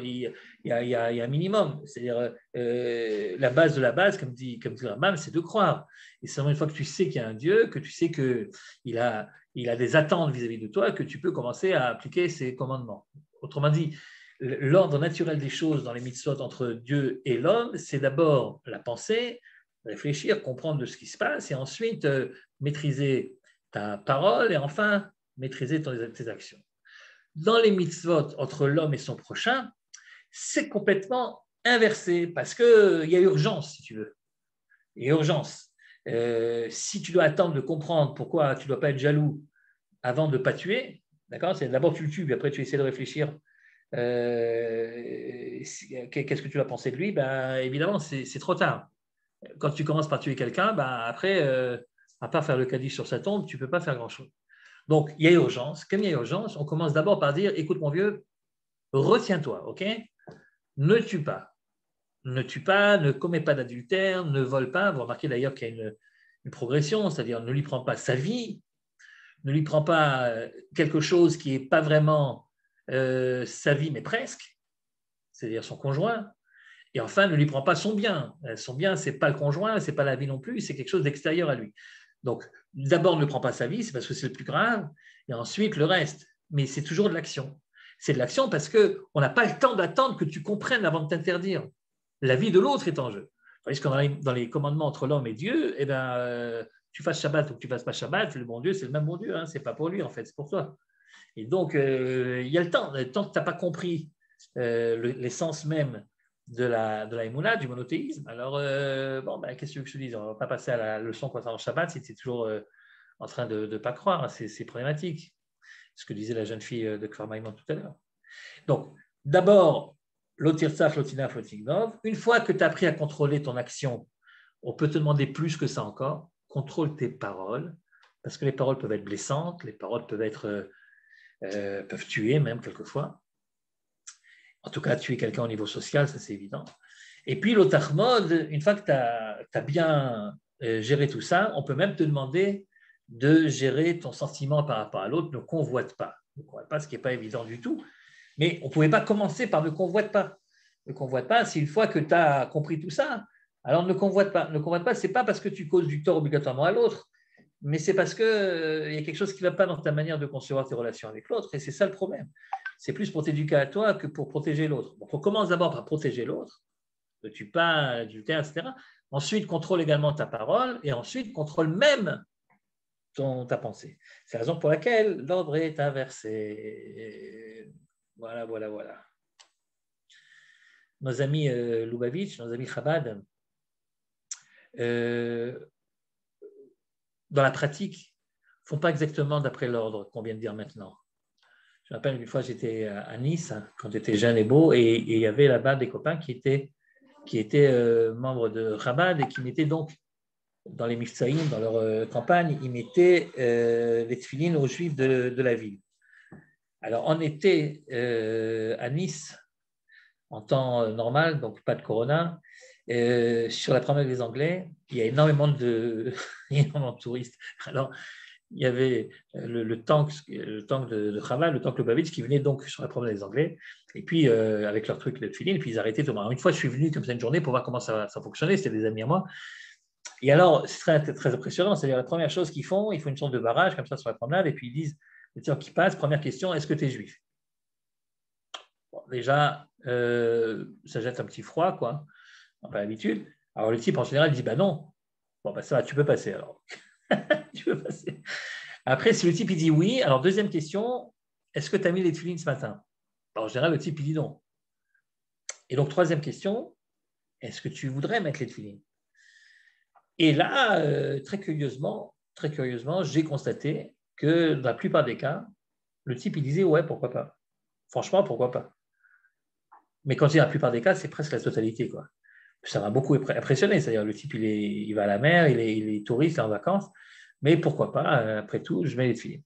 Il y a un minimum. C'est-à-dire la base de la base, comme dit le Rambam, c'est de croire. Et c'est seulement une fois que tu sais qu'il y a un Dieu, que tu sais qu'il a des attentes vis-à-vis de toi, que tu peux commencer à appliquer ses commandements. Autrement dit, l'ordre naturel des choses dans les mitzvot entre Dieu et l'homme, c'est d'abord la pensée, réfléchir, comprendre de ce qui se passe, et ensuite maîtriser ta parole, et enfin maîtriser tes actions. Dans les mitzvot entre l'homme et son prochain, c'est complètement inversé parce qu'il y a urgence, si tu veux. Il y a urgence. Si tu dois attendre de comprendre pourquoi tu ne dois pas être jaloux avant de ne pas tuer, d'accord, c'est d'abord tu le tues, puis après tu essaies de réfléchir qu'est-ce que tu vas penser de lui, évidemment, c'est trop tard. Quand tu commences par tuer quelqu'un, après, à part faire le kaddish sur sa tombe, tu ne peux pas faire grand-chose. Donc, il y a urgence. Comme il y a urgence, on commence d'abord par dire, écoute mon vieux, retiens-toi, ok ? Ne tue pas. Ne tue pas, ne commets pas d'adultère, ne vole pas. Vous remarquez d'ailleurs qu'il y a une progression, c'est-à-dire ne lui prends pas sa vie, ne lui prends pas quelque chose qui n'est pas vraiment sa vie, mais presque, c'est-à-dire son conjoint. Et enfin, ne lui prends pas son bien. Son bien, ce n'est pas le conjoint, ce n'est pas la vie non plus, c'est quelque chose d'extérieur à lui. Donc, d'abord, ne prends pas sa vie, c'est parce que c'est le plus grave, et ensuite le reste. Mais c'est toujours de l'action. C'est de l'action parce qu'on n'a pas le temps d'attendre que tu comprennes avant de t'interdire. La vie de l'autre est en jeu. Tandis que dans les commandements entre l'homme et Dieu, tu fasses Shabbat ou que tu ne fasses pas Shabbat, le bon Dieu, c'est le même bon Dieu, ce n'est pas pour lui, en fait, c'est pour toi. Et donc, il y a le temps. Tant que tu n'as pas compris l'essence même de la Emouna, du monothéisme. Alors, qu'est-ce que je te dis ? On ne va pas passer à la leçon concernant Shabbat si tu es toujours en train de ne pas croire. C'est problématique. Ce que disait la jeune fille de Kfar Maïmon tout à l'heure. Donc, d'abord, l'otirsaf, l'otinaf, l'otignov. Une fois que tu as appris à contrôler ton action, on peut te demander plus que ça encore. Contrôle tes paroles, parce que les paroles peuvent être blessantes, les paroles peuvent tuer même quelquefois. En tout cas, tuer quelqu'un au niveau social, ça c'est évident. Et puis l'otachmod, une fois que tu as bien géré tout ça, on peut même te demander de gérer ton sentiment par rapport à l'autre. Ne convoite pas. Ne convoite pas, ce qui n'est pas évident du tout. Mais on ne pouvait pas commencer par ne convoite pas. Ne convoite pas, si une fois que tu as compris tout ça, alors ne convoite pas. Ne convoite pas, ce n'est pas parce que tu causes du tort obligatoirement à l'autre, mais c'est parce qu'il y a quelque chose qui ne va pas dans ta manière de concevoir tes relations avec l'autre, et c'est ça le problème. C'est plus pour t'éduquer à toi que pour protéger l'autre. Donc, on commence d'abord par protéger l'autre, ne tue pas, adultère, etc. Ensuite, contrôle également ta parole, et ensuite, contrôle même ta pensée. C'est la raison pour laquelle l'ordre est inversé. Voilà. Nos amis Lubavitch, nos amis Chabad, dans la pratique, ne font pas exactement d'après l'ordre qu'on vient de dire maintenant. Je me rappelle une fois, j'étais à Nice, quand j'étais jeune et beau, et il y avait là-bas des copains qui étaient membres de Chabad et qui mettaient donc, dans les Mifsaïm, dans leur campagne, ils mettaient les tefilines aux Juifs de la ville. Alors, on était à Nice en temps normal, donc pas de corona. Sur la promenade des Anglais, il y a énormément énormément de touristes. Alors, il y avait le tank de Chaval, le tank Lubavitch, qui venait donc sur la promenade des Anglais, et puis avec leur truc de filine, et puis ils arrêtaient. Une fois, je suis venu comme ça une journée pour voir comment ça fonctionnait, c'était des amis à moi. Et alors, c'est très, très impressionnant, c'est-à-dire la première chose qu'ils font, ils font une sorte de barrage comme ça sur la promenade, et puis ils disent, les gens qui passent, première question, est-ce que tu es juif? Bon, déjà, ça jette un petit froid, quoi, pas l'habitude. Alors le type, en général, il dit, bah non, bon, bah ça va, tu peux passer alors. Tu peux passer. Après, si le type il dit oui, alors deuxième question, est-ce que tu as mis les tefilines ce matin? En général, le type il dit non. Et donc, troisième question, est-ce que tu voudrais mettre les tefilines? Et là, très curieusement, j'ai constaté que dans la plupart des cas, le type il disait ouais, pourquoi pas. Franchement, pourquoi pas. Mais quand je dis la plupart des cas, c'est presque la totalité, quoi. Ça m'a beaucoup impressionné. C'est-à-dire, le type, il va à la mer, il est touriste, il est en vacances. Mais pourquoi pas, après tout, je mets les tefilines.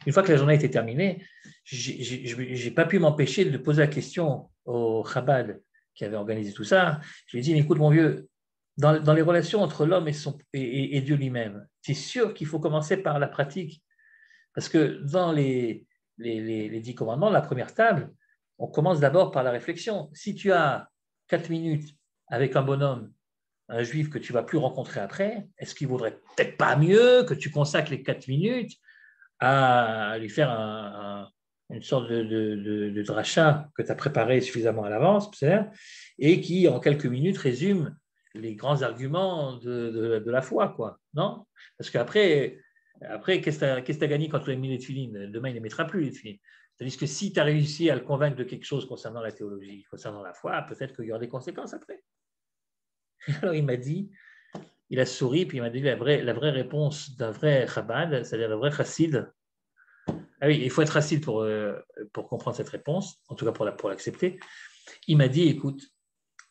Une fois que la journée était terminée, je n'ai pas pu m'empêcher de poser la question au Chabad qui avait organisé tout ça. Je lui ai dit, écoute, mon vieux, dans les relations entre l'homme et Dieu lui-même, c'est sûr qu'il faut commencer par la pratique. Parce que dans les 10 commandements, la première table, on commence d'abord par la réflexion. Si tu as 4 minutes avec un bonhomme, un juif que tu ne vas plus rencontrer après, est-ce qu'il ne vaudrait peut-être pas mieux que tu consacres les 4 minutes à lui faire une sorte de dracha que tu as préparé suffisamment à l'avance, et qui, en quelques minutes, résume les grands arguments de la foi, quoi, non? Parce qu'après, qu'est-ce que tu as gagné quand tu as mis les tefilines? Demain, il ne les mettra plus, les tefilines. C'est-à-dire que si tu as réussi à le convaincre de quelque chose concernant la théologie, concernant la foi, peut-être qu'il y aura des conséquences après. Alors, il a souri, puis il m'a dit la vraie réponse d'un vrai Chabad, c'est-à-dire le vrai chassid. Ah oui, il faut être chassid pour comprendre cette réponse, en tout cas pour l'accepter. Il m'a dit, écoute,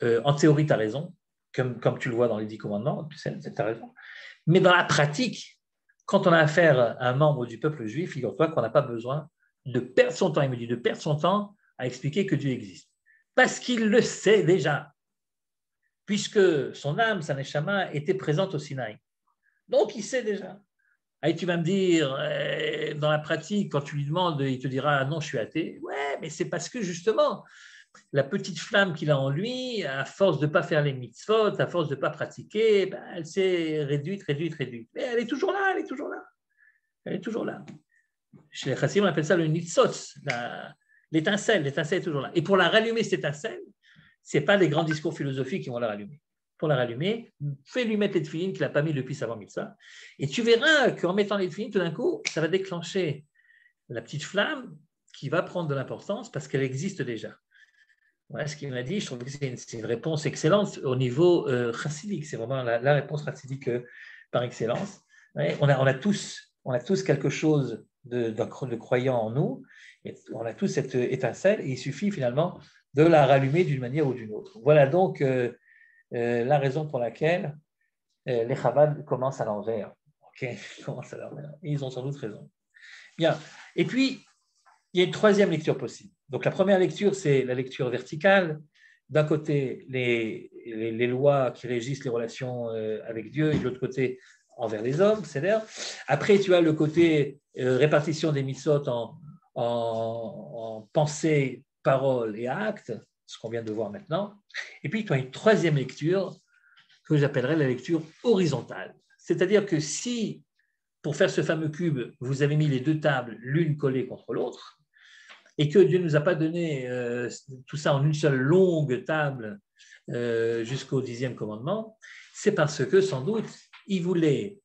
en théorie, tu as raison, comme tu le vois dans les 10 commandements, tu as raison. Mais dans la pratique, quand on a affaire à un membre du peuple juif, figure-toi qu'on n'a pas besoin de perdre son temps. Il me dit de perdre son temps à expliquer que Dieu existe. Parce qu'il le sait déjà, puisque son âme, sa neshama, était présente au Sinaï. Donc, il sait déjà. Et tu vas me dire, dans la pratique, quand tu lui demandes, il te dira non, je suis athée. Ouais, mais c'est parce que justement, la petite flamme qu'il a en lui, à force de ne pas faire les mitzvot, à force de ne pas pratiquer, ben, elle s'est réduite. Mais elle est toujours là, Elle est toujours là. Chez les chassidim, on appelle ça le nitzotz, l'étincelle est toujours là. Et pour la rallumer, cette étincelle, ce n'est pas les grands discours philosophiques qui vont la rallumer. Pour la rallumer, fais-lui mettre les tefilines qu'il n'a pas mis depuis sa bar mitzvah. Et tu verras qu'en mettant les tefilines, tout d'un coup, ça va déclencher la petite flamme qui va prendre de l'importance parce qu'elle existe déjà. Voilà ce qu'il m'a dit. Je trouve que c'est une réponse excellente au niveau chassidique. C'est vraiment la réponse chassidique par excellence. Ouais, on a tous quelque chose de croyant en nous. Et on a tous cette étincelle et il suffit finalement de la rallumer d'une manière ou d'une autre. Voilà donc la raison pour laquelle les Chabad commencent à l'envers. Okay, ils ont sans doute raison. Bien. Et puis, il y a une troisième lecture possible. Donc, la première lecture, c'est la lecture verticale. D'un côté, les lois qui régissent les relations avec Dieu, et de l'autre côté, envers les hommes, c'est-à-dire. Après, tu as le côté répartition des mitzvot en pensée, parole et acte, ce qu'on vient de voir maintenant. Et puis, tu as une troisième lecture que j'appellerais la lecture horizontale. C'est-à-dire que si, pour faire ce fameux cube, vous avez mis les deux tables l'une collée contre l'autre, et que Dieu ne nous a pas donné tout ça en une seule longue table jusqu'au 10e commandement, c'est parce que, sans doute, il voulait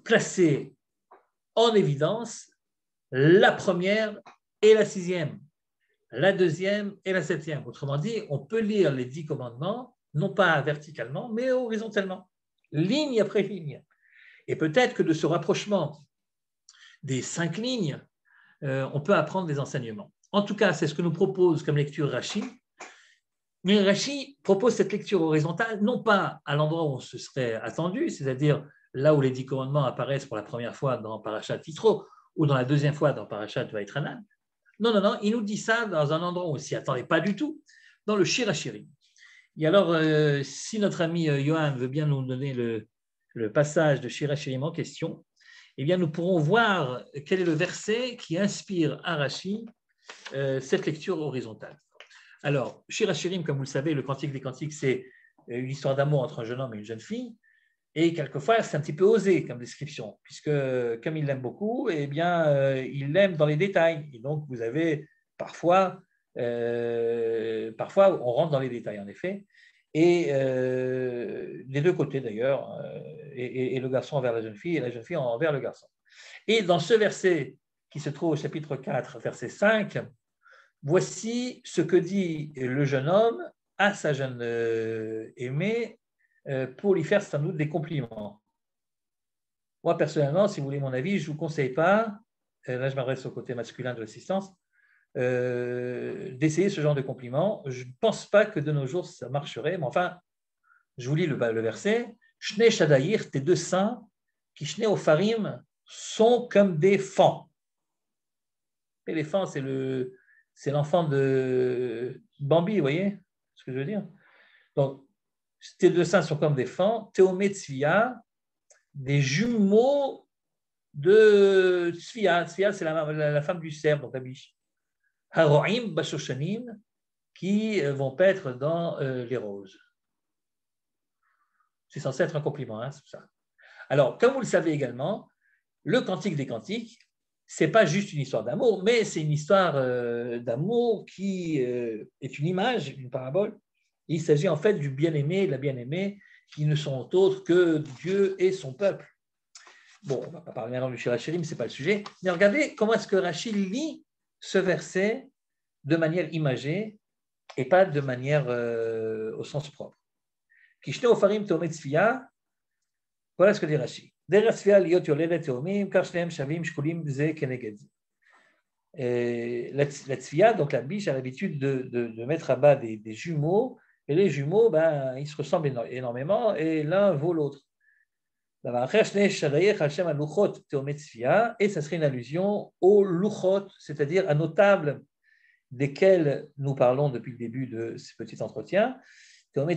placer en évidence la première et la 6e, la 2e et la 7e. Autrement dit, on peut lire les 10 commandements, non pas verticalement, mais horizontalement, ligne après ligne. Et peut-être que de ce rapprochement des 5 lignes, on peut apprendre des enseignements. En tout cas, c'est ce que nous propose comme lecture Rashi. Mais Rashi propose cette lecture horizontale, non pas à l'endroit où on se serait attendu, c'est-à-dire là où les 10 commandements apparaissent pour la première fois dans Parashat Yitro, ou dans la deuxième fois dans Parashat Vaïtranan, Non, non, non, il nous dit ça dans un endroit où on ne s'y attendait pas du tout, dans le Shir HaShirim. Et alors, si notre ami Johan veut bien nous donner le passage de Shir HaShirim en question, eh bien, nous pourrons voir quel est le verset qui inspire à Rashi cette lecture horizontale. Alors, Shir HaShirim, comme vous le savez, le Cantique des Cantiques, c'est une histoire d'amour entre un jeune homme et une jeune fille. Et quelquefois, c'est un petit peu osé comme description, puisque comme il l'aime beaucoup, eh bien, il l'aime dans les détails. Et donc, vous avez parfois, on rentre dans les détails, en effet. Et des deux côtés, d'ailleurs, et le garçon envers la jeune fille, et la jeune fille envers le garçon. Et dans ce verset qui se trouve au chapitre 4, verset 5, voici ce que dit le jeune homme à sa jeune aimée pour lui faire sans doute des compliments. Moi, personnellement, si vous voulez mon avis, je ne vous conseille pas, là je m'adresse au côté masculin de l'assistance, d'essayer ce genre de compliments. Je ne pense pas que de nos jours ça marcherait, mais enfin, je vous lis le verset. Shne Shadayir, tes deux seins, qui Shne Opharim, sont comme des fans. Et les fans, c'est l'enfant de Bambi, vous voyez ce que je veux dire? Donc, tes deux seins sont comme des fans. Théomé Tzvia, des jumeaux de Tzvia. Tzvia, c'est la femme du cerf, donc la biche. Haroim Bashoshanim, qui vont paître dans les roses. C'est censé être un compliment, hein, c'est ça. Alors, comme vous le savez également, le Cantique des Cantiques, ce n'est pas juste une histoire d'amour, mais c'est une histoire d'amour qui est une image, une parabole. Il s'agit en fait du bien-aimé et de la bien-aimée qui ne sont autres que Dieu et son peuple. Bon, on ne va pas parler maintenant du Shir HaShirim, ce n'est pas le sujet, mais regardez comment est-ce que Rashi lit ce verset de manière imagée et pas de manière au sens propre. Kishne Opharim Teomet Tzvia, voilà ce que dit Rashi. La tzvia, donc la biche, a l'habitude de mettre à bas des jumeaux, et les jumeaux, ils se ressemblent énormément, et l'un vaut l'autre. Et ça serait une allusion aux luchot, c'est-à-dire à nos tables desquelles nous parlons depuis le début de ce petit entretien. Et nous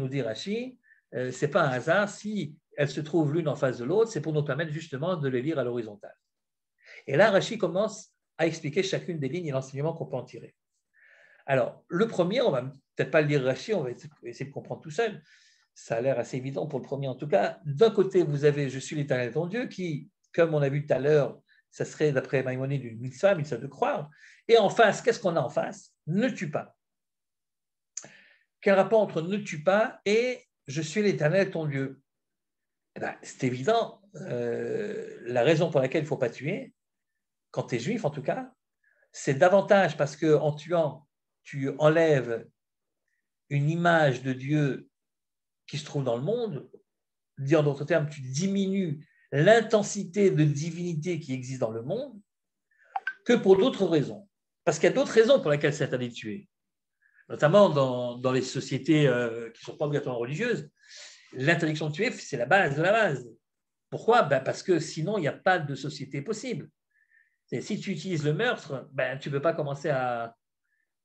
dit Rashi, ce n'est pas un hasard si elles se trouvent l'une en face de l'autre, c'est pour nous permettre justement de les lire à l'horizontale. Et là, Rashi commence à expliquer chacune des lignes et l'enseignement qu'on peut en tirer. Alors, le premier, on ne va peut-être pas le lire Rashi, on va essayer de comprendre tout seul. Ça a l'air assez évident pour le premier en tout cas. D'un côté, vous avez « Je suis l'Éternel ton Dieu » qui, comme on a vu tout à l'heure, ça serait d'après Maïmonide une mitzvah de croire. Et en face, qu'est-ce qu'on a en face? Ne tue pas. Quel rapport entre ne tue pas et je suis l'Éternel ton Dieu? C'est évident. La raison pour laquelle il ne faut pas tuer, quand tu es juif en tout cas, c'est davantage parce qu'en tuant, tu enlèves une image de Dieu qui se trouve dans le monde. Dit en d'autres termes, tu diminues l'intensité de divinité qui existe dans le monde que pour d'autres raisons. Parce qu'il y a d'autres raisons pour lesquelles c'est interdit de tuer. Notamment dans les sociétés qui ne sont pas obligatoirement religieuses, l'interdiction de tuer, c'est la base de la base. Pourquoi? Parce que sinon, il n'y a pas de société possible. Si tu utilises le meurtre, tu ne peux pas commencer à...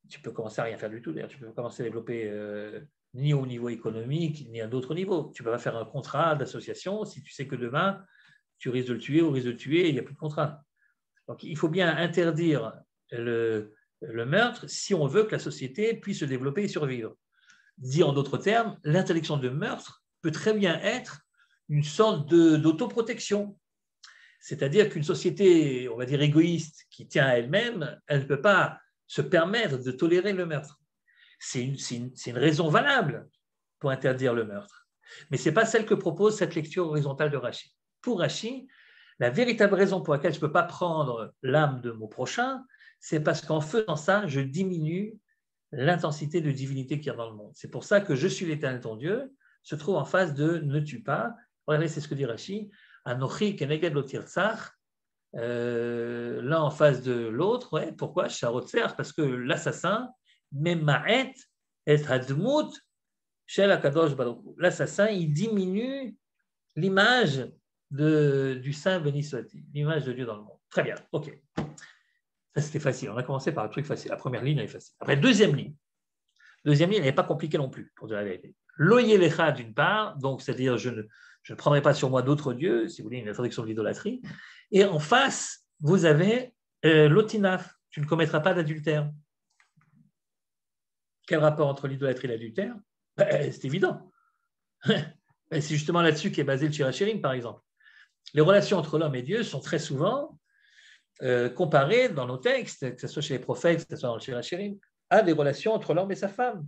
Tu peux commencer à rien faire du tout. D'ailleurs, tu peux commencer à développer ni au niveau économique, ni à d'autres niveaux. Tu ne peux pas faire un contrat d'association si tu sais que demain, tu risques de le tuer ou risques de le tuer et il n'y a plus de contrat. Donc, il faut bien interdire le meurtre si on veut que la société puisse se développer et survivre. Dit en d'autres termes, l'interdiction de meurtre peut très bien être une sorte d'autoprotection. C'est-à-dire qu'une société, on va dire égoïste, qui tient à elle-même, elle ne peut pas se permettre de tolérer le meurtre. C'est une raison valable pour interdire le meurtre. Mais ce n'est pas celle que propose cette lecture horizontale de Rashi. Pour Rashi, la véritable raison pour laquelle je ne peux pas prendre l'âme de mon prochain, c'est parce qu'en faisant ça, je diminue l'intensité de divinité qu'il y a dans le monde. C'est pour ça que je suis l'Éternel ton Dieu se trouve en face de ne tue pas. Regardez, c'est ce que dit Rashi. Anochi keneged lo tirtzach. L'un en face de l'autre. Ouais, pourquoi? Parce que l'assassin, Memaet et Hadmut Shel HaKadosh Baruch Hu. L'assassin, il diminue l'image du Saint béni soit-il, l'image de Dieu dans le monde. Très bien, ok. Ça, c'était facile. On a commencé par un truc facile. La première ligne, elle est facile. Après, deuxième ligne. Deuxième ligne, elle n'est pas compliquée non plus, pour dire la vérité. Loyelecha, d'une part, donc c'est-à-dire je ne prendrai pas sur moi d'autres dieux, si vous voulez, une interdiction de l'idolâtrie. Et en face, vous avez l'otinaf, tu ne commettras pas d'adultère. Quel rapport entre l'idolâtrie et l'adultère? C'est évident. C'est justement là-dessus qu'est basé le Shirachirim, par exemple. Les relations entre l'homme et Dieu sont très souvent comparées dans nos textes, que ce soit chez les prophètes, que ce soit dans le Shirachirim, à des relations entre l'homme et sa femme.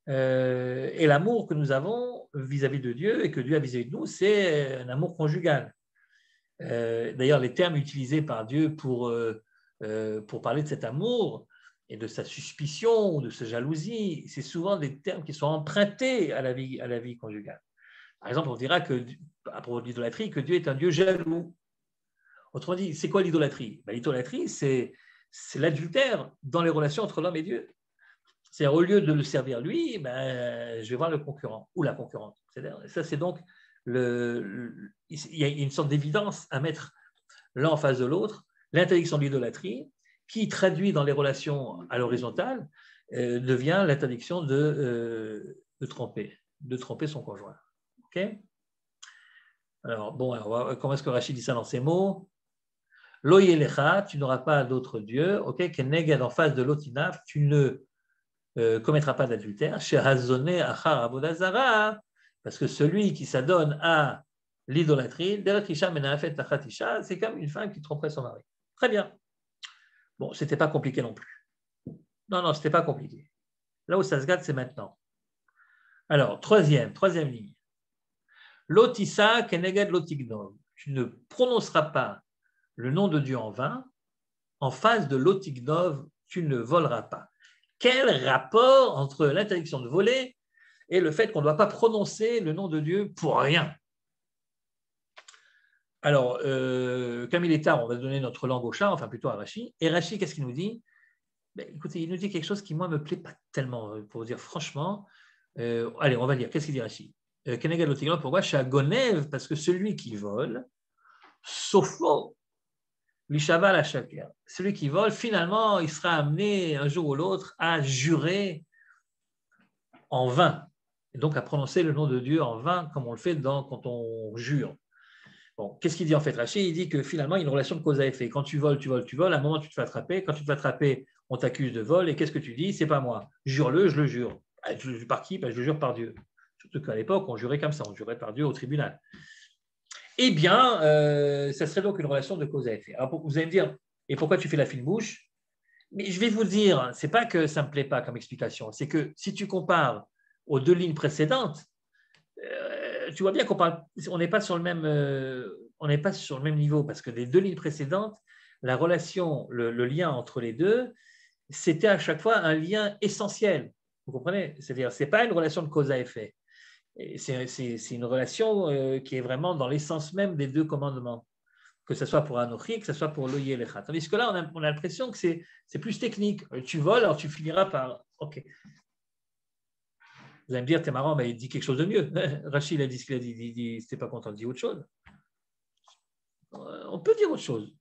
Et l'amour que nous avons vis-à-vis de Dieu et que Dieu a vis-à-vis de nous, c'est un amour conjugal. D'ailleurs, les termes utilisés par Dieu pour parler de cet amour et de sa suspicion ou de sa jalousie, c'est souvent des termes qui sont empruntés à la vie conjugale. Par exemple, on dira que, à propos de l'idolâtrie, que Dieu est un Dieu jaloux. Autrement dit, c'est quoi l'idolâtrie? L'idolâtrie, c'est l'adultère dans les relations entre l'homme et Dieu. C'est-à-dire, au lieu de le servir lui, je vais voir le concurrent ou la concurrente. Ça, c'est donc il y a une sorte d'évidence à mettre l'un en face de l'autre, l'interdiction de l'idolâtrie, qui traduit dans les relations à l'horizontale, devient l'interdiction de tromper son conjoint. Ok? Alors, comment est-ce que Rachid dit ça dans ces mots? Lo yelecha, tu n'auras pas d'autre Dieu, ok? Keneged, en face de l'otinaf, tu ne commettra pas d'adultère, chez Hazoné Achar Abodazara, parce que celui qui s'adonne à l'idolâtrie, c'est comme une femme qui tromperait son mari. Très bien. Bon, ce n'était pas compliqué non plus. Non, ce n'était pas compliqué. Là où ça se gâte, c'est maintenant. Alors, troisième ligne. Lotissa keneged lotignov. Tu ne prononceras pas le nom de Dieu en vain. En face de lotignov, tu ne voleras pas. Quel rapport entre l'interdiction de voler et le fait qu'on ne doit pas prononcer le nom de Dieu pour rien? Alors, comme il est tard, on va donner notre langue au chat, enfin plutôt à Rachid. Et Rachid, qu'est-ce qu'il nous dit? Écoutez, il nous dit quelque chose qui, moi, ne me plaît pas tellement, pour dire franchement. Allez, on va lire. Qu'est-ce qu'il dit Rachid? Keneged lotignov, pourquoi? Shagonev, parce que celui qui vole, sofo, l'ishaval à chacun. Celui qui vole, finalement, il sera amené un jour ou l'autre à jurer en vain, et donc à prononcer le nom de Dieu en vain, comme on le fait quand on jure. Bon, qu'est-ce qu'il dit en fait, Rachid? Il dit que finalement, il y a une relation de cause à effet. Quand tu voles, à un moment, tu te fais attraper. Quand tu te fais attraper, on t'accuse de vol. Et qu'est-ce que tu dis? C'est pas moi. Jure-le, je le jure. Je le jure par qui? Je le jure par Dieu. Surtout qu'à l'époque, on jurait comme ça. On jurait par Dieu au tribunal. Eh bien, ça serait donc une relation de cause à effet. Alors, vous allez me dire, et pourquoi tu fais la fine bouche? Mais je vais vous dire, c'est pas que ça me plaît pas comme explication. C'est que si tu compares aux deux lignes précédentes, tu vois bien on n'est pas sur le même niveau, parce que les deux lignes précédentes, la relation, le lien entre les deux, c'était à chaque fois un lien essentiel. Vous comprenez? C'est-à-dire, c'est pas une relation de cause à effet. C'est une relation qui est vraiment dans l'essence même des deux commandements, que ce soit pour Anochi, que ce soit pour Lo Yelecha. Tandis que là, on a l'impression que c'est plus technique. Tu voles, alors tu finiras par OK. Vous allez me dire, t'es marrant, mais il dit quelque chose de mieux. Rachid a dit ce qu'il a dit, il dit c'était pas content, il dit autre chose. On peut dire autre chose.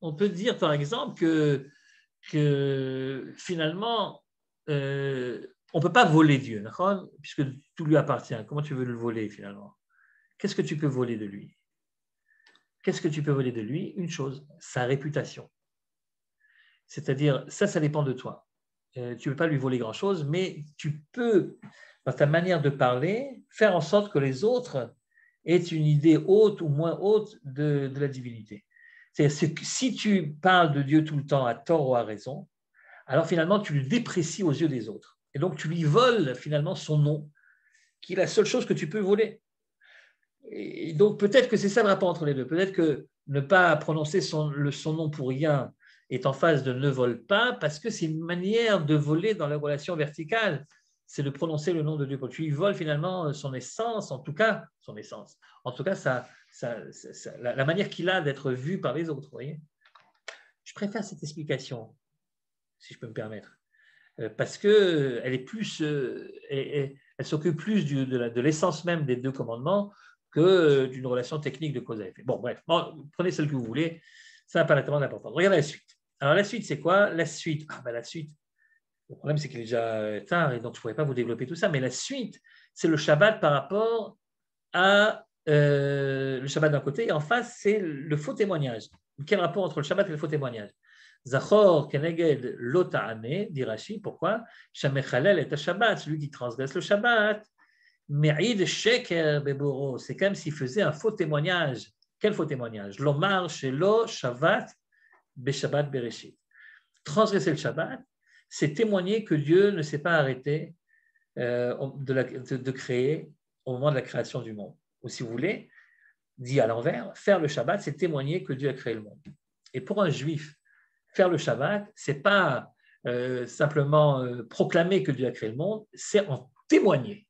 On peut dire, par exemple, que finalement, on ne peut pas voler Dieu, puisque tout lui appartient. Comment tu veux le voler, finalement? Qu'est-ce que tu peux voler de lui? Une chose, sa réputation. C'est-à-dire, ça dépend de toi. Tu ne peux pas lui voler grand-chose, mais tu peux, dans ta manière de parler, faire en sorte que les autres aient une idée haute ou moins haute de la divinité. C'est-à-dire que si tu parles de Dieu tout le temps à tort ou à raison, alors finalement, tu le déprécies aux yeux des autres. Et donc, tu lui voles finalement son nom, qui est la seule chose que tu peux voler. Et donc, peut-être que c'est ça le rapport entre les deux. Peut-être que ne pas prononcer son nom pour rien est en phase de ne vole pas, parce que c'est une manière de voler dans la relation verticale. C'est de prononcer le nom de Dieu. Tu lui voles finalement son essence, en tout cas, la manière qu'il a d'être vu par les autres. Vous voyez? Je préfère cette explication, si je peux me permettre. parce qu'elle est plus, elle s'occupe plus de l'essence même des deux commandements que d'une relation technique de cause à effet. Bon, bref, prenez celle que vous voulez, ça n'a pas tellement d'importance. Regardez la suite. Alors, la suite, c'est quoi? La suite, la suite, le problème, c'est qu'il est déjà tard et donc je ne pourrais pas vous développer tout ça, mais la suite, c'est le Shabbat par rapport à le Shabbat d'un côté, et en face, c'est le faux témoignage. Quel rapport entre le Shabbat et le faux témoignage? Zachor keneged lo ta'ane, dit Rashi, pourquoi? Shamechalel et Shabbat, celui qui transgresse le Shabbat, me'id sheker beboro, c'est comme s'il faisait un faux témoignage. Quel faux témoignage? Lomar shelo Shabbat beshabbat bereshit. Transgresser le Shabbat, c'est témoigner que Dieu ne s'est pas arrêté de créer au moment de la création du monde. Ou si vous voulez, dit à l'envers, faire le Shabbat, c'est témoigner que Dieu a créé le monde. Et pour un juif, faire le Shabbat, ce n'est pas simplement proclamer que Dieu a créé le monde, c'est en témoigner.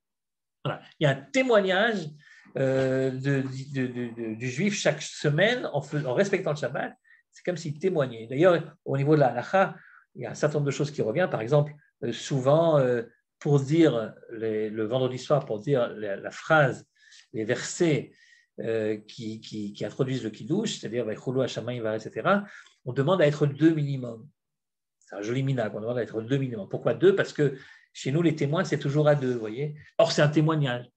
Voilà. Il y a un témoignage du juif chaque semaine en respectant le Shabbat. C'est comme s'il témoignait. D'ailleurs, au niveau de la halakha, il y a un certain nombre de choses qui reviennent. Par exemple, souvent, pour dire le vendredi soir, pour dire la phrase, les versets qui introduisent le kiddush, c'est-à-dire etc., on demande à être deux minimum. C'est un joli minag, on demande à être deux minimum. Pourquoi deux? Parce que chez nous, les témoins, c'est toujours à deux, vous voyez. Or, c'est un témoignage.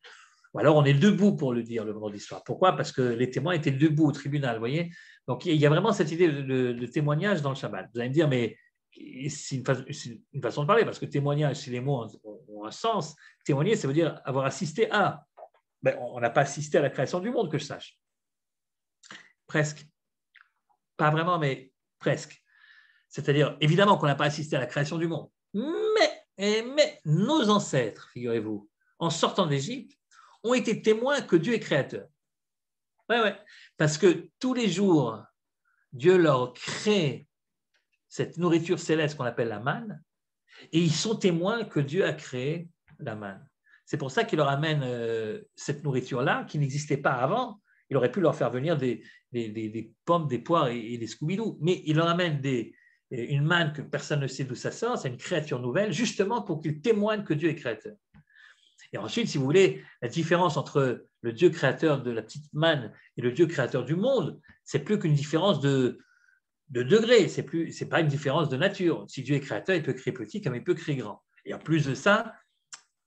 Ou alors, on est debout pour le dire le vendredi soir. Pourquoi? Parce que les témoins étaient debout au tribunal, vous voyez. Donc, il y a vraiment cette idée de témoignage dans le Shabbat. Vous allez me dire, mais c'est une façon de parler, parce que témoignage, si les mots ont un sens, témoigner, ça veut dire avoir assisté à. Ben, on n'a pas assisté à la création du monde, que je sache. Presque. Pas vraiment, mais presque. C'est-à-dire, évidemment qu'on n'a pas assisté à la création du monde. Mais nos ancêtres, figurez-vous, en sortant d'Égypte, ont été témoins que Dieu est créateur. Ouais. Parce que tous les jours, Dieu leur crée cette nourriture céleste qu'on appelle la manne, et ils sont témoins que Dieu a créé la manne. C'est pour ça qu'il leur amène cette nourriture-là, qui n'existait pas avant. Il aurait pu leur faire venir des pommes, des poires et des Scooby-Doo, mais il leur amène une manne que personne ne sait d'où ça sort, c'est une créature nouvelle, justement pour qu'ils témoignent que Dieu est créateur. Et ensuite, si vous voulez, la différence entre le Dieu créateur de la petite manne et le Dieu créateur du monde, c'est plus qu'une différence de degré, c'est pas une différence de nature. Si Dieu est créateur, il peut créer petit comme il peut créer grand. Et en plus de ça,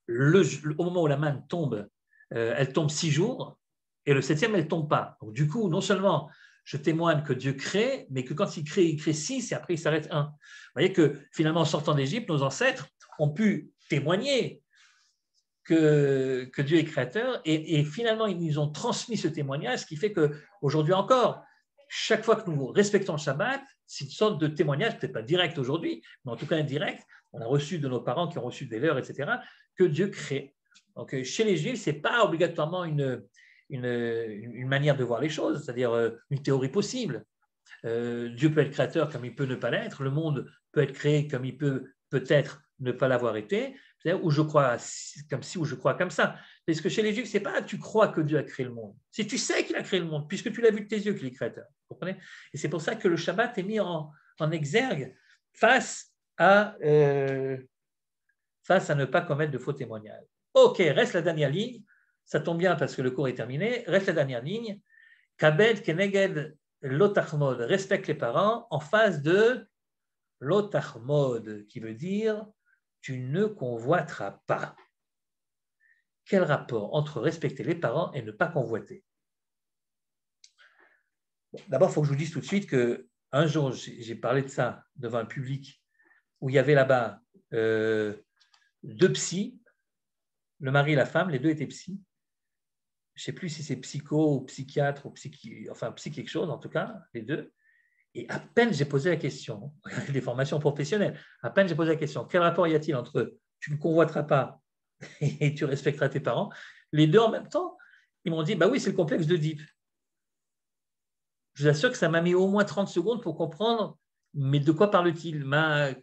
au moment où la manne tombe, elle tombe 6 jours, et le 7e, elle ne tombe pas. Donc, du coup, non seulement je témoigne que Dieu crée, mais que quand il crée 6, et après il s'arrête 1. Vous voyez que finalement, en sortant d'Égypte, nos ancêtres ont pu témoigner que Dieu est créateur, et finalement, ils nous ont transmis ce témoignage, ce qui fait qu'aujourd'hui encore, chaque fois que nous respectons le Shabbat, c'est une sorte de témoignage, peut-être pas direct aujourd'hui, mais en tout cas indirect. On a reçu de nos parents qui ont reçu des leurs, etc., que Dieu crée. Donc, chez les Juifs, ce n'est pas obligatoirement une manière de voir les choses, c'est-à-dire une théorie possible. Dieu peut être créateur comme il peut ne pas l'être, le monde peut être créé comme il peut peut-être ne pas l'avoir été, ou je crois comme ci, ou je crois comme ça. Parce que chez les Juifs, ce n'est pas tu crois que Dieu a créé le monde, c'est tu sais qu'il a créé le monde, puisque tu l'as vu de tes yeux qu'il est créateur. Vous comprenez? Et c'est pour ça que le Shabbat est mis en exergue face à ne pas commettre de faux témoignages. Ok, reste la dernière ligne. Ça tombe bien parce que le cours est terminé. Reste la dernière ligne. Kabed keneged lotachmod, respecte les parents en face de lotachmod, qui veut dire tu ne convoiteras pas. Quel rapport entre respecter les parents et ne pas convoiter? D'abord, il faut que je vous dise tout de suite qu'un jour, j'ai parlé de ça devant un public où il y avait là-bas 2 psys, le mari et la femme, les deux étaient psys. Je ne sais plus si c'est psycho ou psychiatre ou psy quelque chose, en tout cas, les deux. Et à peine j'ai posé la question, des formations professionnelles, à peine j'ai posé la question, quel rapport y a-t-il entre tu ne convoiteras pas et tu respecteras tes parents? Les deux en même temps, ils m'ont dit, bah oui, c'est le complexe d'Oedipe. Je vous assure que ça m'a mis au moins 30 secondes pour comprendre, mais de quoi parle-t-il?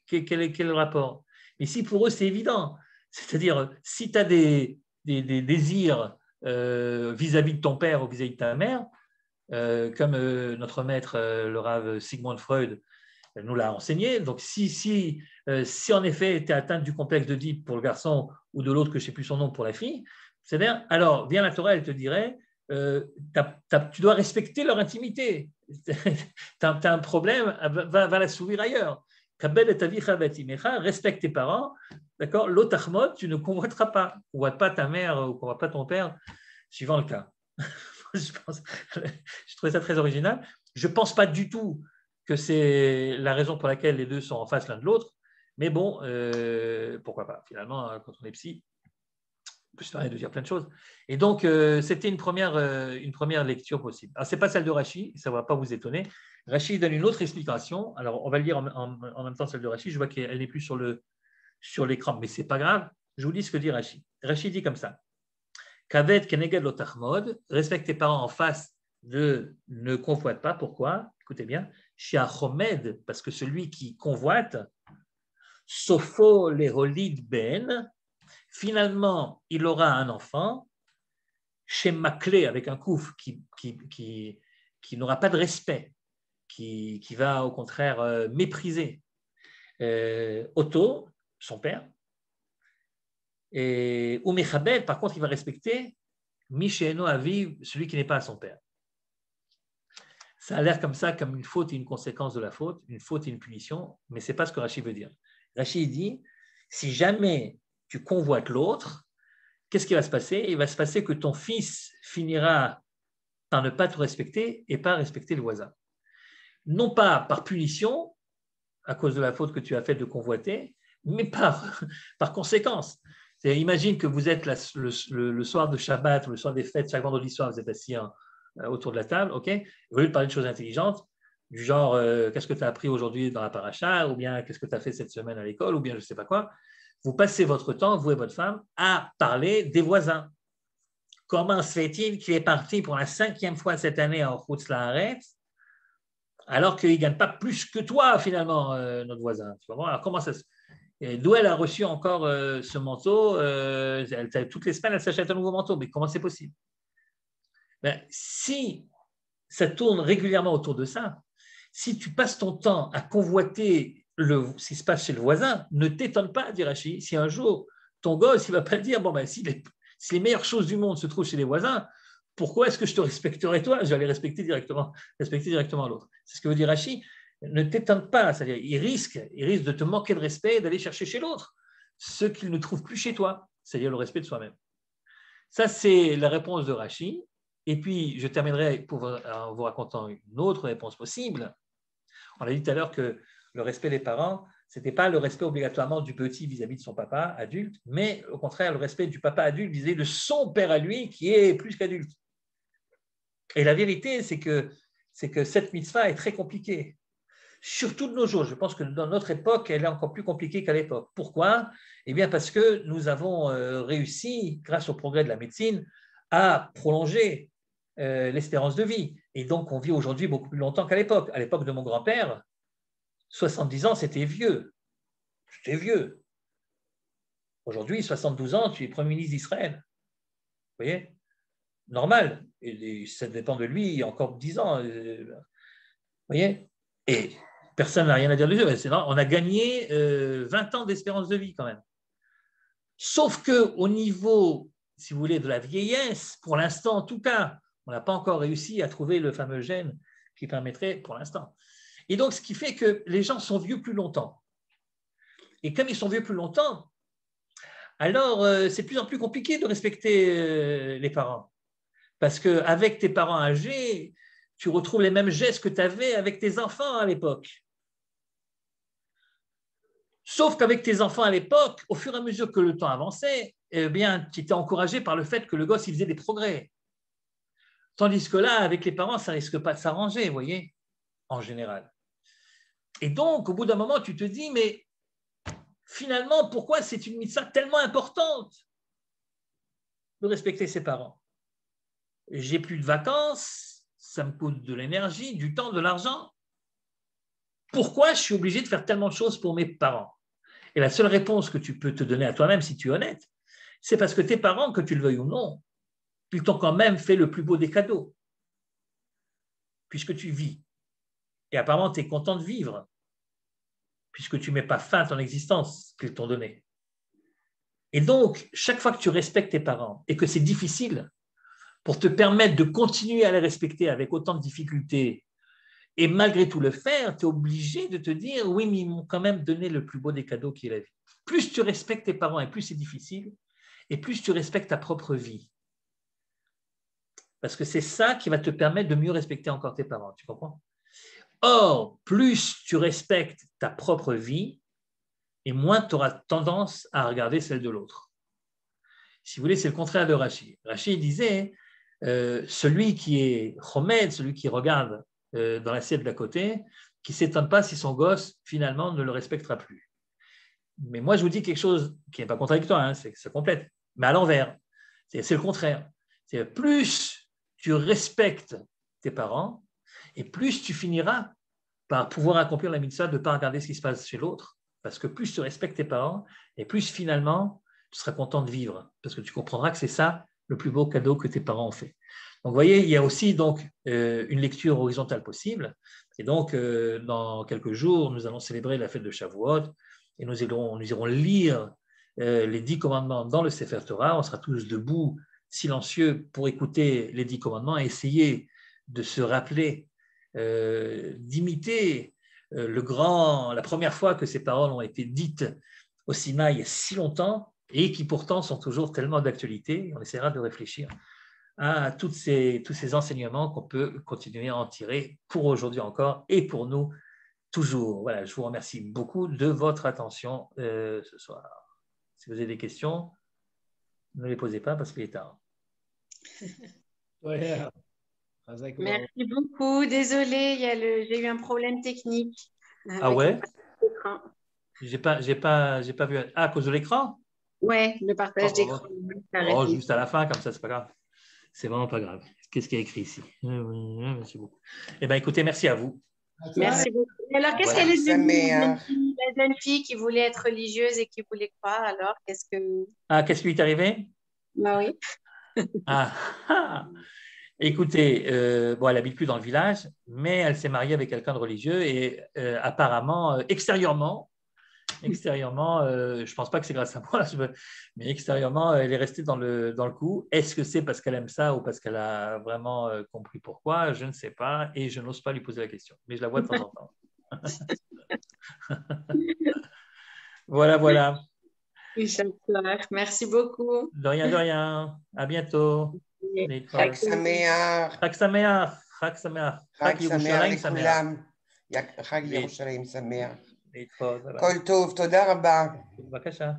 Quel est le rapport? Mais si pour eux, c'est évident, c'est-à-dire, si tu as des désirs vis-à-vis de ton père ou vis-à-vis de ta mère, comme notre maître, le Rav Sigmund Freud, Elle nous l'a enseigné. Donc, si en effet, tu es atteinte du complexe d'Oedipe pour le garçon ou de l'autre, que je ne sais plus son nom, pour la fille, c'est-à-dire, alors, vient la Torah, elle te dirait, tu dois respecter leur intimité. Tu as un problème, va la s'ouvrir ailleurs. Respecte tes parents, d'accord? L'otachmod, tu ne convoiteras pas. Convoite pas ta mère ou convoite pas ton père, suivant le cas. Je trouvais ça très original. Je ne pense pas du tout que c'est la raison pour laquelle les deux sont en face l'un de l'autre, mais bon, pourquoi pas? Finalement, quand on est psy, on peut se permettre de dire plein de choses. Et donc, c'était une première lecture possible. Alors, ce n'est pas celle de Rashi, ça ne va pas vous étonner. Rashi donne une autre explication. Alors, on va le lire en même temps celle de Rashi. Je vois qu'elle n'est plus sur l'écran, mais ce n'est pas grave. Je vous dis ce que dit Rashi. Rashi dit comme ça. Kavet keneged lo tachmod, respecte tes parents en face de ne convoite pas. Pourquoi? Écoutez bien. Shia chomed, parce que celui qui convoite, sopho leholid ben, finalement, il aura un enfant, chez Maclé, avec un kouf, qui n'aura pas de respect, qui va au contraire mépriser Otto, son père, et Umechabed, par contre, il va respecter Misheno Aviv, celui qui n'est pas son père. Ça a l'air comme ça, comme une faute et une conséquence de la faute, une faute et une punition, mais ce n'est pas ce que Rashi veut dire. Rashi dit, si jamais tu convoites l'autre, qu'est-ce qui va se passer? Il va se passer que ton fils finira par ne pas te respecter et pas respecter le voisin. Non pas par punition, à cause de la faute que tu as faite de convoiter, mais par conséquence. Imagine que vous êtes le soir de Shabbat ou le soir des fêtes, chaque vendredi soir, vous êtes assis autour de la table, ok? Vous voulez parler de choses intelligentes, du genre qu'est-ce que tu as appris aujourd'hui dans la paracha, ou bien qu'est-ce que tu as fait cette semaine à l'école, ou bien je ne sais pas quoi. Vous passez votre temps, vous et votre femme, à parler des voisins. Comment se fait-il qu'il est parti pour la 5e fois cette année en Chutz La'aretz, alors qu'il ne gagne pas plus que toi, finalement, notre voisin? Alors, comment ça se... D'où elle a reçu encore ce manteau? Toutes les semaines, elle s'achète un nouveau manteau. Mais comment c'est possible? Si ça tourne régulièrement autour de ça, si tu passes ton temps à convoiter ce qui se passe chez le voisin, ne t'étonne pas, dit Rashi, si un jour ton gosse il ne va pas dire, bon, ben, si les meilleures choses du monde se trouvent chez les voisins, pourquoi est-ce que je te respecterais toi? Je vais aller respecter directement l'autre. C'est ce que veut dire Rashi. Ne t'étonne pas, c'est-à-dire il risque de te manquer de respect et d'aller chercher chez l'autre ce qu'il ne trouve plus chez toi, c'est-à-dire le respect de soi-même. Ça, c'est la réponse de Rashi. Et puis, je terminerai en vous racontant une autre réponse possible. On a dit tout à l'heure que le respect des parents, ce n'était pas le respect obligatoirement du petit vis-à-vis de son papa adulte, mais au contraire, le respect du papa adulte vis-à-vis de son père à lui, qui est plus qu'adulte. Et la vérité, c'est que cette mitzvah est très compliquée. Surtout de nos jours. Je pense que dans notre époque, elle est encore plus compliquée qu'à l'époque. Pourquoi? Eh bien, parce que nous avons réussi, grâce au progrès de la médecine, à prolonger l'espérance de vie. Et donc, on vit aujourd'hui beaucoup plus longtemps qu'à l'époque. À l'époque de mon grand-père, 70 ans, c'était vieux. C'était vieux. Aujourd'hui, 72 ans, tu es Premier ministre d'Israël. Vous voyez? Normal. Et ça dépend de lui, il y a encore 10 ans. Vous voyez? Et personne n'a rien à dire dessus. On a gagné 20 ans d'espérance de vie quand même. Sauf qu'au niveau, si vous voulez, de la vieillesse, pour l'instant en tout cas, on n'a pas encore réussi à trouver le fameux gène qui permettrait pour l'instant. Et donc, ce qui fait que les gens sont vieux plus longtemps. Et comme ils sont vieux plus longtemps, alors c'est de plus en plus compliqué de respecter les parents. Parce qu'avec tes parents âgés, tu retrouves les mêmes gestes que tu avais avec tes enfants à l'époque. Sauf qu'avec tes enfants à l'époque, au fur et à mesure que le temps avançait, eh bien, tu étais encouragé par le fait que le gosse il faisait des progrès. Tandis que là, avec les parents, ça ne risque pas de s'arranger, vous voyez, en général. Et donc, au bout d'un moment, tu te dis, mais finalement, pourquoi c'est une mitzvah tellement importante de respecter ses parents? J'ai plus de vacances, ça me coûte de l'énergie, du temps, de l'argent. Pourquoi je suis obligé de faire tellement de choses pour mes parents? Et la seule réponse que tu peux te donner à toi-même, si tu es honnête, c'est parce que tes parents, que tu le veuilles ou non, ils t'ont quand même fait le plus beau des cadeaux, puisque tu vis. Et apparemment, tu es content de vivre. puisque tu ne mets pas fin à ton existence qu'ils t'ont donnée. Et donc, chaque fois que tu respectes tes parents et que c'est difficile, pour te permettre de continuer à les respecter avec autant de difficultés et malgré tout le faire, tu es obligé de te dire, oui, mais ils m'ont quand même donné le plus beau des cadeaux qui est la vie. Plus tu respectes tes parents et plus c'est difficile, et plus tu respectes ta propre vie. Parce que c'est ça qui va te permettre de mieux respecter encore tes parents, tu comprends? Or, plus tu respectes ta propre vie, et moins tu auras tendance à regarder celle de l'autre. Si vous voulez, c'est le contraire de Rashi. Rashi disait, celui qui est chomed, celui qui regarde dans l'assiette d'à côté, qui ne s'étonne pas si son gosse, finalement, ne le respectera plus. Mais moi, je vous dis quelque chose qui n'est pas contradictoire, hein, c'est que ça complète, mais à l'envers. C'est le contraire. C'est plus tu respectes tes parents, et plus tu finiras par pouvoir accomplir la mitzvah de ne pas regarder ce qui se passe chez l'autre, parce que plus tu respectes tes parents, et plus finalement, tu seras content de vivre, parce que tu comprendras que c'est ça le plus beau cadeau que tes parents ont fait. Donc, vous voyez, il y a aussi donc, une lecture horizontale possible. Et donc, dans quelques jours, nous allons célébrer la fête de Shavuot, et nous irons lire les 10 commandements dans le Sefer Torah. On sera tous debout, silencieux, pour écouter les 10 commandements et essayer de se rappeler, d'imiter la première fois que ces paroles ont été dites au Sinaï il y a si longtemps, et qui pourtant sont toujours tellement d'actualité. On essaiera de réfléchir à tous ces enseignements qu'on peut continuer à en tirer pour aujourd'hui encore et pour nous toujours. Voilà, je vous remercie beaucoup de votre attention ce soir. Si vous avez des questions, ne les posez pas parce qu'il est tard. Merci beaucoup. Désolée, j'ai eu un problème technique. Ah ouais? J'ai pas vu. Ah, à cause de l'écran? Ouais, le partage d'écran. Oh, juste à la fin, comme ça, c'est pas grave. C'est vraiment pas grave. Qu'est-ce qu'il y a écrit ici? Merci beaucoup. Eh bien, écoutez, merci à vous. Merci beaucoup. Alors, qu'est-ce qu'elle est devenue, la jeune fille qui voulait être religieuse et qui voulait croire? Alors, qu'est-ce qui lui est arrivé? Bah oui. Écoutez, bon, elle n'habite plus dans le village, mais elle s'est mariée avec quelqu'un de religieux et apparemment, extérieurement, je ne pense pas que c'est grâce à moi, mais extérieurement, elle est restée dans le coup. Est-ce que c'est parce qu'elle aime ça ou parce qu'elle a vraiment compris pourquoi? Je ne sais pas et je n'ose pas lui poser la question, mais je la vois de temps en temps. Voilà. Merci beaucoup. De rien. À bientôt. Chag Sameach. Chag Sameach. Chag Sameach. Chag Yerushalayim Sameach. Chag Yerushalayim Sameach. כל טוב, תודה רבה. בבקשה.